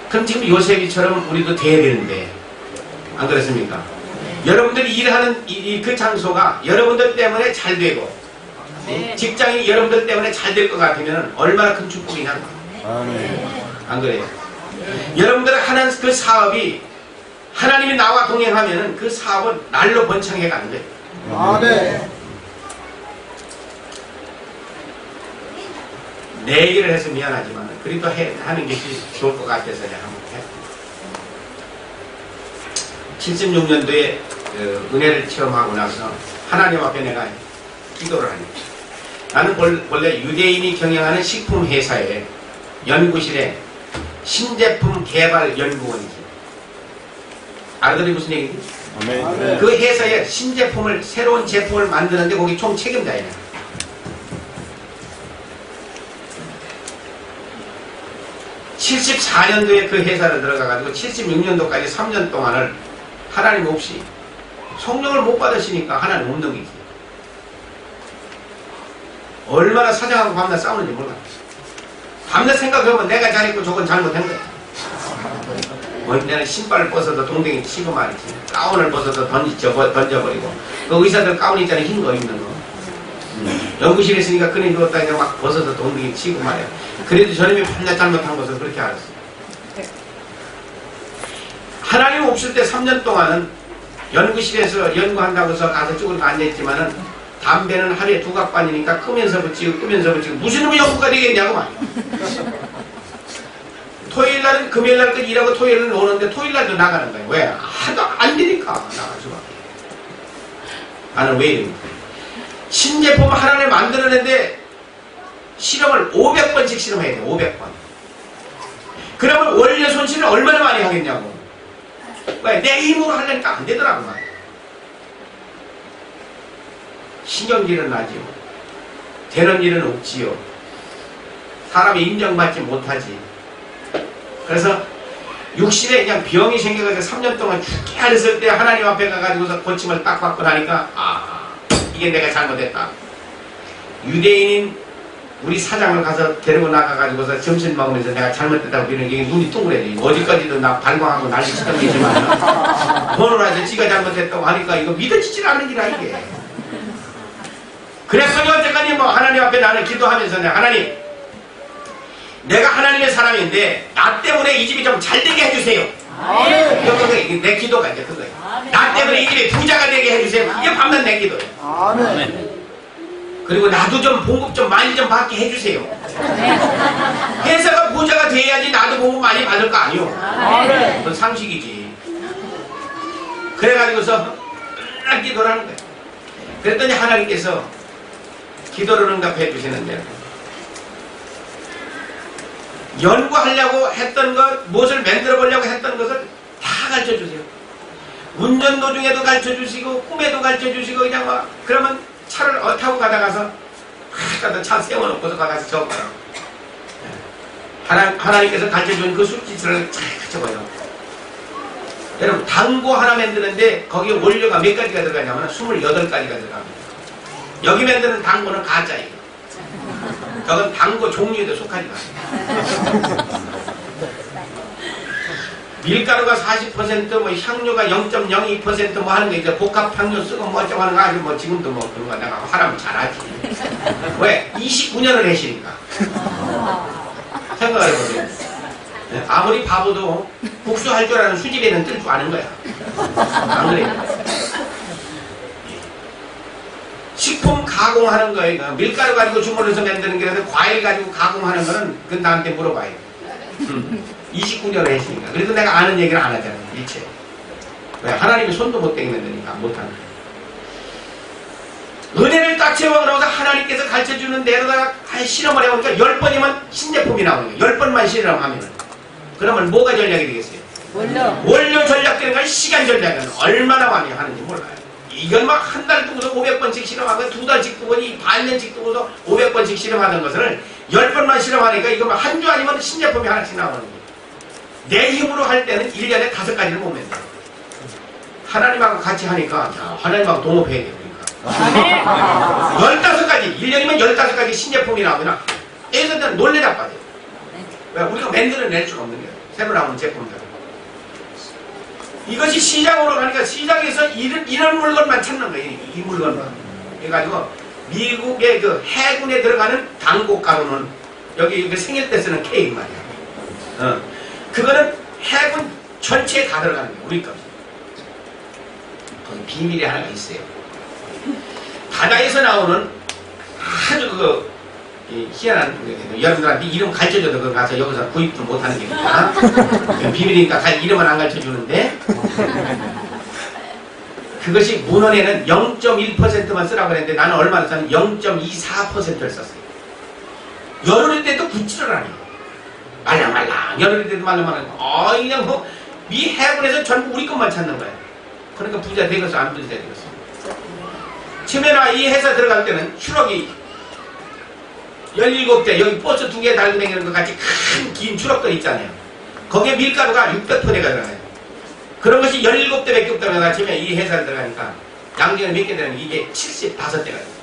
그럼 지금 요셉이처럼 우리도 돼야 되는데 안 그렇습니까? 여러분들이 일하는 그 장소가 여러분들 때문에 잘 되고 직장이 여러분들 때문에 잘 될 것 같으면 얼마나 큰 축복이냐고. 안 그래요? 여러분들 하는 그 사업이 하나님이 나와 동행하면 그 사업은 날로 번창해 가는 거예요. 아멘. 내 얘기를 해서 미안하지만 그래도 하는 것이 좋을 것 같아서 내가 한번 해. 76년도에 은혜를 체험하고 나서 하나님 앞에 내가 기도를 하니, 나는 원래 유대인이 경영하는 식품 회사의 연구실에 신제품 개발 연구원이지. 알아들이 무슨 얘기지? 아멘. 그 회사에 신제품을, 새로운 제품을 만드는데 거기 총 책임자예요. (74년도에) 그 회사를 들어가가지고 76년도까지 3년 동안을 하나님 없이 성령을 못 받으시니까 하나님 없는 게 있어요. 얼마나 사장하고 밤낮 싸우는지 몰라. 밤낮 생각해보면 내가 잘했고 저건 잘못한 거야. 언제는 신발을 벗어도 동댕이 치고 말이지, 가운을 벗어도 던져버리고, 그 의사들 가운 있잖아, 흰 거 입는 거. 연구실에 있으니까 끈이 누웠다니까 막 벗어서 동댕이 치고 말이야. 그래도 저놈이 밤낮 잘못한 것을 그렇게 알았어. 하나님 없을 때 3년 동안은 연구실에서 연구한다고 해서 가서 쭈그리고 앉아있지만은 담배는 하루에 2갑반이니까 끄면서 붙이고 무슨 놈의 연구가 되겠냐고 말이야. 토요일날은 금요일날까지 일하고 토요일은 오는데 토요일날도 나가는 거야. 왜? 하도 안 되니까 나갈 수밖에. 나는 왜 이러니? 신제품 하나를 만들어내는데 실험을 500번씩 실험해야 돼. 500번. 그러면 원료 손실을 얼마나 많이 하겠냐고. 왜? 내 힘으로 하려니까 안 되더라고 말이야. 신경질은 나지요. 되는 일은 없지요. 사람이 인정받지 못하지. 그래서 육신에 그냥 병이 생겨가지고 3년 동안 죽게 앓았을 때 하나님 앞에 가가지고서 고침을 딱 받고 나니까, 이게 내가 잘못했다. 유대인인 우리 사장을 가서 데리고 나가가지고서 점심 먹으면서 내가 잘못했다고 이런 게 눈이 둥그래져. 어디까지도 나 발광하고 난리 치던 게지만 오늘 와서 지가 잘못했다고 하니까 이거 믿어지질 않는 기라 이게. 그래서 여태까지 뭐 하나님 앞에 나는 기도하면서 하나님, 내가 하나님의 사람인데 나 때문에 이 집이 좀 잘되게 해주세요. 이게 내 기도가 이제 그거예요. 나 때문에 이 집이 부자가 되게 해주세요. 이게 밤낮 내 기도예요. 아멘. 그리고 나도 좀 봉급 좀 많이 좀 받게 해주세요. 회사가 부자가 돼야지 나도 봉급 많이 받을 거 아니요. 그건 상식이지. 그래가지고서 맨날 기도를 하는 거예요. 그랬더니 하나님께서 기도를 응답해 주시는데, 연구하려고 했던 것, 무엇을 만들어 보려고 했던 것을 다 가르쳐 주세요. 운전 도중에도 가르쳐 주시고 꿈에도 가르쳐 주시고, 그냥 막 그러면 차를 타고 가다가서 차 세워놓고서 가서 적어요. 하나님께서 가르쳐 준 그 술지를 잘 적어요. 여러분, 당고 하나 만드는데 거기에 원료가 몇 가지가 들어가냐면 28가지가 들어갑니다. 여기 만드는 당고는 가짜예요. 저건 당고 종류에도 속하지 마요. 밀가루가 40%, 뭐 향료가 0.02% 뭐 하는 게 이제 복합 향료 쓰고 뭐 어쩌고 하는 거 아주 뭐 지금도 뭐 그런 거 내가 하라면 잘하지. 왜? 29년을 하시니까. 생각을 해보세요. 아무리 바보도 국수 할 줄 아는 수집에는 뜰 줄 아는 거야. 안 그래요? 식품 가공하는 거에 밀가루 가지고 주물러서 만드는 게 아니라 과일 가지고 가공하는 거는 그건 나한테 물어봐요. 29년을 했으니까. 그래도 내가 아는 얘기를 안 하잖아요. 일체. 왜? 하나님이 손도 못 대게 만드니까 못하는 거예요. 은혜를 딱 채워나오서 하나님께서 가르쳐주는 대로다가 실험을 해보니까 10번이면 신제품이 나오는 거예요. 10번만 실험하면. 그러면 뭐가 전략이 되겠어요? 원료 전략되는 건 시간 전략은 얼마나 많이 하는지 몰라요. 이건 막 한 달 두고서 500번씩 실험하고 2달씩 두고 반년씩 두고서 500번씩 실험하던 것을 10번만 실험하니까 이거 막 한 주 아니면 신제품이 하나씩 나오는 거예요. 내 힘으로 할 때는 1년에 5가지를 못 만들어요. 하나님하고 같이 하니까 하나님하고 동업해야 돼요. 15가지, 1년이면 15가지 신제품이 나오면 애들은 놀래다 빠져요. 왜? 우리가 만들어낼 수가 없는 거예요. 새로 나오는 제품들. 이것이 시장으로 가니까 시장에서 이런 물건만 찾는 거예요. 이 물건만. 그래가지고 미국의 그 해군에 들어가는 당국가루는 여기 생일 때 쓰는 케이크 말이야. 그거는 해군 전체에 다 들어가는 거예요. 우리 거. 거기 비밀이 하나가 있어요. 바다에서 나오는 아주 희한한, 여러분들한테 이름 가르쳐줘도 그거 가서 여기서 구입도 못하는 게니까. 비밀이니까 이름은 안 가르쳐주는데, 그것이 문헌에는 0.1%만 쓰라고 했는데 나는 얼마나 썼냐면 0.24%를 썼어요. 열흘 때도 굳지를 않아요. 말랑말랑. 열흘 때도 말랑말랑. 그냥 뭐, 미 해군에서 전부 우리 것만 찾는 거예요. 그러니까 부자 되겠어, 안 부자 되겠어. 처음에나 이 회사 들어갈 때는 추럭이 17대, 여기 버스 2개 달고 다니는 것 같이 큰 긴 추럭들 있잖아요. 거기에 밀가루가 600톤에가 들어가요. 그런 것이 17대밖에 없다고 나 처음에 이 회사를 들어가니까 양정을 몇 개 되는 이게 75대가 있어요.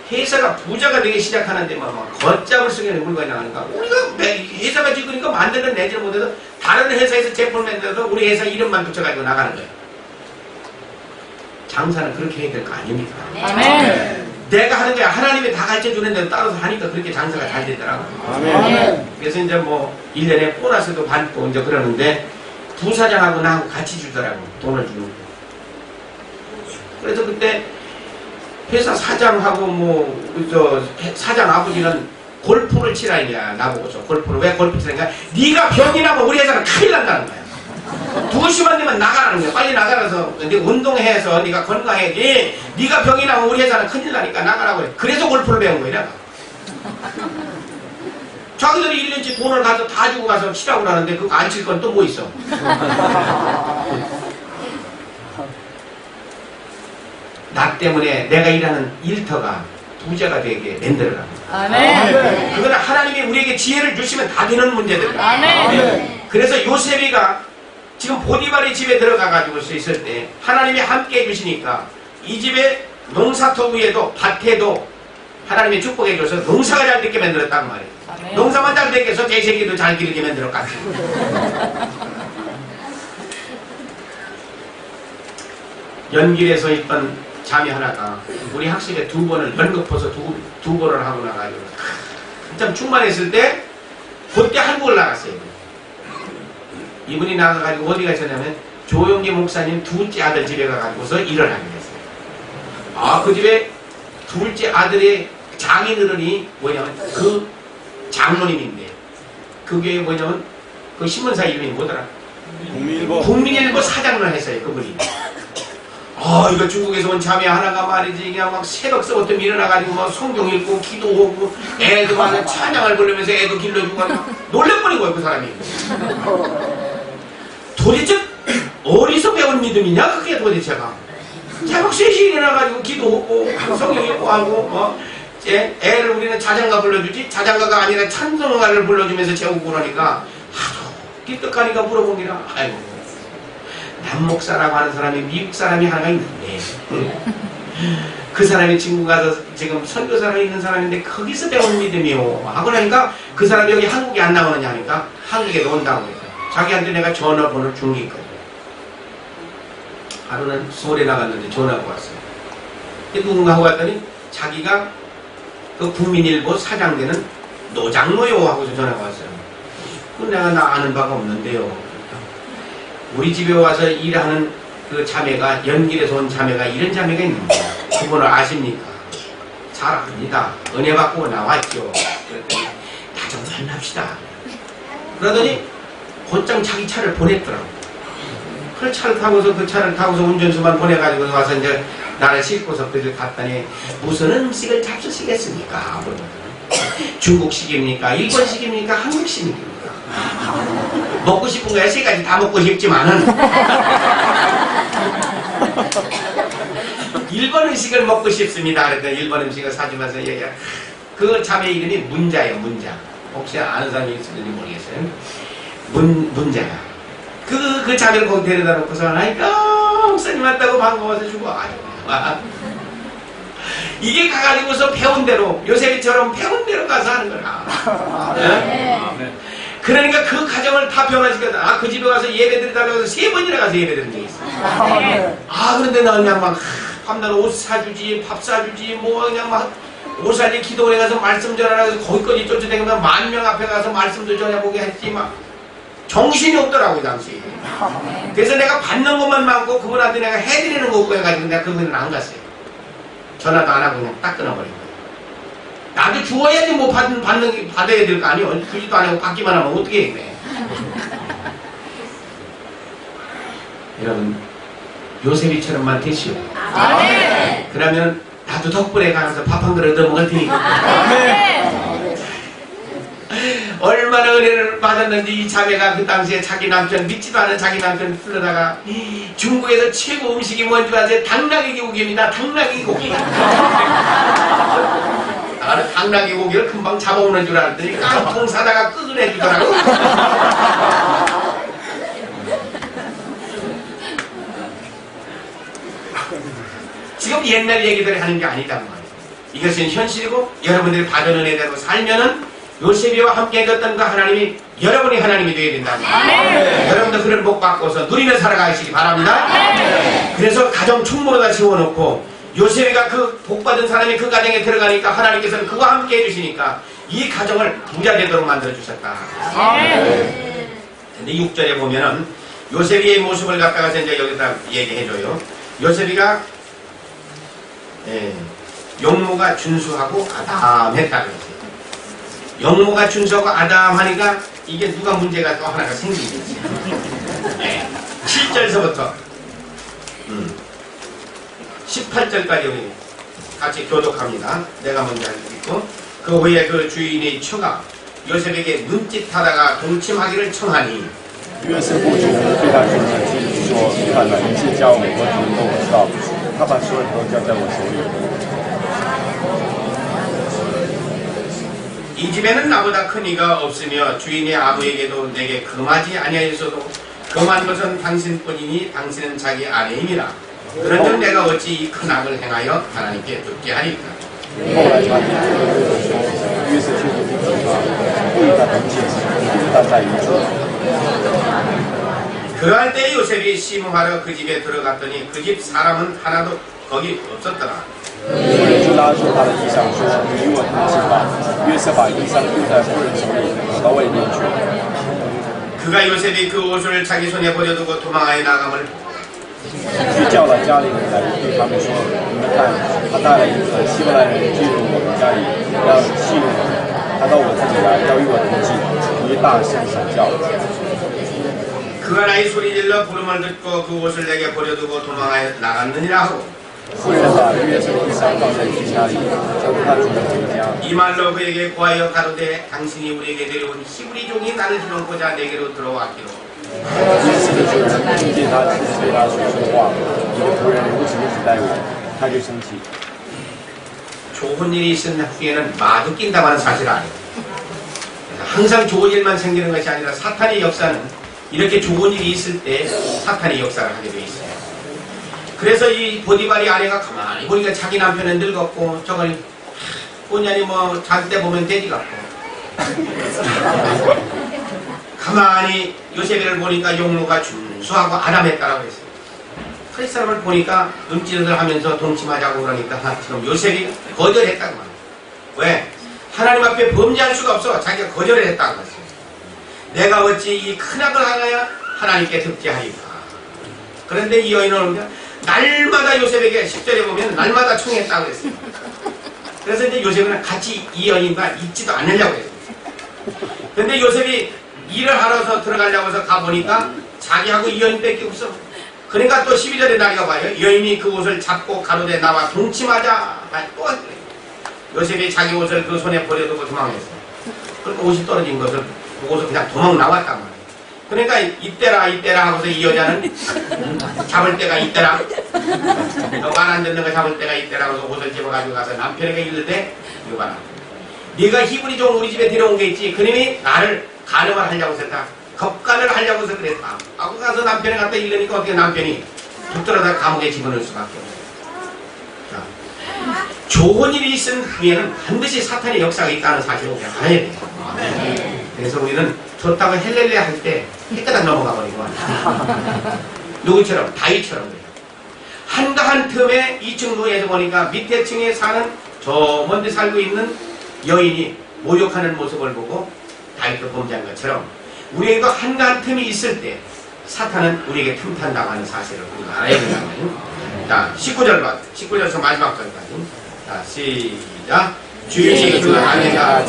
회사가 부자가 되기 시작하는데 막 걷잡을 쓰게 되는 물건이 나가니까 우리가 회사가 지으니까 만드는 내지를 못해서 다른 회사에서 제품을 만들어서 우리 회사 이름만 붙여가지고 나가는 거예요. 장사는 그렇게 해야 될 거 아닙니까? 아멘. 내가 하는 거야. 하나님이 다 가르쳐 주는 대로 따라서 하니까 그렇게 장사가 잘 되더라고요. 아멘. 그래서 이제 뭐 1년에 보너스도 받고 이제 그러는데 부사장하고 나하고 같이 주더라고. 돈을 주는 거. 그래서 그때 회사 사장하고 뭐 사장 아버지는 골프를 치라 이냐 나보고서. 골프를 왜 골프 치라니까 네가 병이 나면 우리 회사는 큰일 난다는 거야. 2시만 되면 나가라는 거야. 빨리 나가라서 네 운동해서 네가 건강해야지. 네가 병이 나면 우리 회사는 큰일 나니까 나가라고 해. 그래서 골프를 배운 거야. 자기들이 1년치 돈을 가서 다 주고 가서 치라고 하는데 그거 안 칠 건 또 뭐 있어. 나 때문에 내가 일하는 일터가 부자가 되게 만들어라. 아멘. 그거는 하나님이 우리에게 지혜를 주시면 다 되는 문제들. 아멘. 그래서 요셉이가 지금 보디발의 집에 들어가가지고 있을 때 하나님이 함께 해주시니까 이 집에 농사터 위에도 밭에도 하나님이 축복해줘서 농사가 잘 되게 만들었단 말이에요. 아멘. 농사만 잘 되게 해서 제 새끼도 잘 기르게 만들었겠지. 연길에서 있던 자매 하나가 우리 학생에 2번을 연극포서 두 번을 하고 나가지고 한참 충만했을 때 그때 한국을 나갔어요. 이분이 나가가지고 어디 가셨냐면 조용기 목사님 둘째 아들 집에 가가지고서 일을 하게 됐어요. 그 집에 둘째 아들의 장인어른이 뭐냐면 그 장로님인데 그게 뭐냐면 그 신문사 이름이 뭐더라? 국민일보 사장을 했어요. 그분이. 이거 중국에서 온 자매 하나가 말이지 그냥 막 새벽서부터 일어나가지고 막 성경 읽고 기도하고 애도 막 찬양을 부르면서 애도 길러주고 놀랄 거예요 그 사람이. 도대체 어디서 배운 믿음이냐 그게 도대체가. 새벽 3시에 일어나가지고 기도하고 성경 읽고 하고 애를 우리는 자장가 불러주지 자장가가 아니라 찬송가를 불러주면서 재우고 그러니까 하도 기특하니까 물어보니라 아이고 남목사라고 하는 사람이 미국 사람이 하나가 있는데 그 사람이 친구 가서 지금 선교사로 있는 사람인데 거기서 배운 믿음이요 하고 나니까 그 사람이 여기 한국에 안 나오느냐 하니까 한국에 온다고 해요. 자기한테 내가 전화번호를 준 게 있거든. 하루는 서울에 나갔는데 전화가 왔어요. 누군가 하고 갔더니 자기가 그 국민일보 사장되는 노장로요 하고서 전화가 왔어요. 내가 나 아는 바가 없는데요. 우리 집에 와서 일하는 그 자매가 연길에서 온 자매가 이런 자매가 있는데 그분을 아십니까? 잘 압니다. 은혜 받고 나왔죠. 그랬더니 다 정도 합시다. 그러더니 곧장 자기 차를 보냈더라고. 그 차를 타고서 운전수만 보내가지고 와서 이제 나를 싣고서 그들 갔더니 무슨 음식을 잡수시겠습니까? 중국식입니까? 일본식입니까? 한국식입니까? 먹고 싶은 거야. 세 가지 다 먹고 싶지만은 일본 음식을 먹고 싶습니다. 그랬더니 일본 음식을 사주면서 얘기해. 그 자매 이름이 문자예요. 문자. 혹시 아는 사람이 있을지 모르겠어요. 문자야. 그 자매를 거기 데려다 놓고서 아이고 목사님 왔다고 반가워서 죽어. 이게 가가지고서 배운 대로 요셉이처럼 배운 대로 가서 하는 거라. 네? 그러니까 그 가정을 다 변화시켰다. 그 집에 가서 예배 드리다고 해서 3번이나 가서 예배 드린 적이 있어요. 그런데 나 그냥 막 밤낮 옷 사주지 밥 사주지 뭐 그냥 막 오살리 기도원에 가서 말씀 전하라 해서 거기까지 쫓아다니면 10,000명 앞에 가서 말씀도 전해보게 했지 막 정신이 없더라고 이 당시. 그래서 내가 받는 것만 많고 그분한테 내가 해드리는 거 없고 해가지고 내가 그분은 안 갔어요. 전화도 안 하고 그냥 딱 끊어버린 거예요. 나도 주어야지 뭐 받아야 될 거 아니에요. 주지도 안 하고 받기만 하면 어떻게 해. 그래. 여러분 요셉이처럼만 되시오. 그러면 나도 덕분에 가서 밥 한 그릇 얻어 먹을 테니까. 얼마나 은혜를 받았는지 이 자매가 그 당시에 자기 남편 믿지도 않은 자기 남편 불러다가 중국에서 최고 음식이 뭔지 아세요? 당나귀 고기입니다. 당나귀 고기. 나는 당나귀 고기를 금방 잡아오는 줄 알았더니 깡통 사다가 끄그내주더라고. 지금 옛날 얘기들을 하는 게 아니단 말이에요. 이것은 현실이고 여러분들이 받은 은혜대로 살면은 요셉이와 함께 해줬던 그 하나님이 여러분이 하나님이 되어야 된다는 거예요. 여러분도 그런 복 받고서 누리며 살아가시기 바랍니다. 그래서 가정 충무로다 세워놓고 요셉이가 그 복 받은 사람이 그 가정에 들어가니까 하나님께서는 그와 함께 해주시니까 이 가정을 부자 되도록 만들어 주셨다. 근데 6절에 보면은 요셉이의 모습을 갖다가 이제 여기다 얘기해줘요. 요셉이가 용모가 준수하고 아담했다 그랬어요. 영모가 준수하고 아담하니까 이게 누가 문제가 또 하나가 생기겠지. 7절서부터 18절까지 우리 같이 교독합니다. 내가 먼저 읽고 그 후에 그 주인의 처가 요셉에게 눈짓하다가 동침하기를 청하니 约瑟不久对他说呢，就是说，看了一切家务，我怎么都不知道，他把所有都交在我手里。 이 집에는 나보다 큰 이가 없으며 주인의 아버에게도 내게 금하지 아니하였어도 금한 것은 당신뿐이니 당신은 자기 아내임이라. 그런즉 내가 어찌 이 큰 악을 행하여 하나님께 듣게 하리까. 后来他听说约瑟却不听他，不与他同寝，与他在一处。 그할 때 요셉이 심음하러 그 집에 들어갔더니 그 집 사람은 하나도 거기 없었더라. 就拉住他的衣裳说：“你与我同寝吧。”约瑟把衣裳丢在妇人手里，到外面去。 그가 요셉이 그 옷을 자기 손에 버려두고 도망하여 나감을 去叫了家里人来，对他们说：“你们看，他带了一个希伯来人进入我们家里，要戏弄我们。他到我这里来，要与我同寝，一大声惨叫。” 그가 나의 소리질러 부름을 듣고 그 옷을 내게 버려두고 도망하여 나갔느니라 하고 妇人把约瑟的衣裳放在地下里，交给他主人回家。 이 말로 그에게 고하여 가로되 당신이 우리에게 내려온 히브리 종이 나를 주는고자 내게로 들어왔기로 约瑟的主人听见他对他所说的话，你的仆人如此指待我，他就生气。 좋은 일이 있은 후에는 마주 낀다고 하는 사실을 알아요. 항상 좋은 일만 생기는 것이 아니라 사탄의 역사는 이렇게 좋은 일이 있을 때 사탄의 역사를 하게 되어 있어요. 그래서 이 보디발이 아내가 가만히 보니까 자기 남편은 늙었고 저걸 본연이 뭐 잘 때 보면 돼지 같고 가만히 요셉을 보니까 용모가 준수하고 아담했다라고 했어요. 그 사람을 보니까 눈짓을 하면서 동침하자고 그러니까 지금 요셉이 거절했다고 말이에요. 왜? 하나님 앞에 범죄할 수가 없어. 자기가 거절을 했다고 했어요. 내가 어찌 이 큰 악을 하나야 하나님께 듣게 하리까. 그런데 이 여인은 날마다 요셉에게 10절에 보면 날마다 청했다고 했어요. 그래서 이제 요셉은 같이 이 여인과 있지도 않으려고 했어요. 근데 요셉이 일을 하러서 들어가려고 해서 가보니까 자기하고 이 여인밖에 없어. 그러니까 또 12절에 나리가 봐요. 여인이 그 옷을 잡고 가로되 나와 동침하자. 또 요셉이 자기 옷을 그 손에 버려두고 도망했어요. 그럼 옷이 떨어진 것을 보고서 그냥 도망 나왔단 말이에요. 그러니까 이때라 하고서 이 여자는 잡을 때가 이때라, 너 말 안 듣는 거 잡을 때가 이때라 하고서 옷을 집어가지고 가서 남편에게 이르되 이거 봐라, 네가 히브리 종 우리 집에 데려온 게 있지, 그놈이 나를 간음을 하려고 했다, 겁간을 하려고 해서 그랬다 하고 가서 남편에 갖다 이르니까 어떻게 남편이 붙들어다 감옥에 집어넣을 수밖에 없어요. 자, 좋은 일이 있은 후에는 반드시 사탄의 역사가 있다는 사실을 우리가 알아야 돼요. 그래서 우리는 좋다고 헬렐레 할 때 깨끗하게 넘어가 버리고 누구처럼? 다윗처럼 그래요. 한가한 틈에 2층 노예에서 보니까 밑에 층에 사는 저 먼데 살고 있는 여인이 모욕하는 모습을 보고 다윗도 범죄한 것처럼 우리에게도 한가한 틈이 있을 때 사탄은 우리에게 틈탄당하는 사실을 우리가 알아야 된다는 거예요. 자, 19절에서 마지막 절까지. 자, 시작. 주의 그 아내가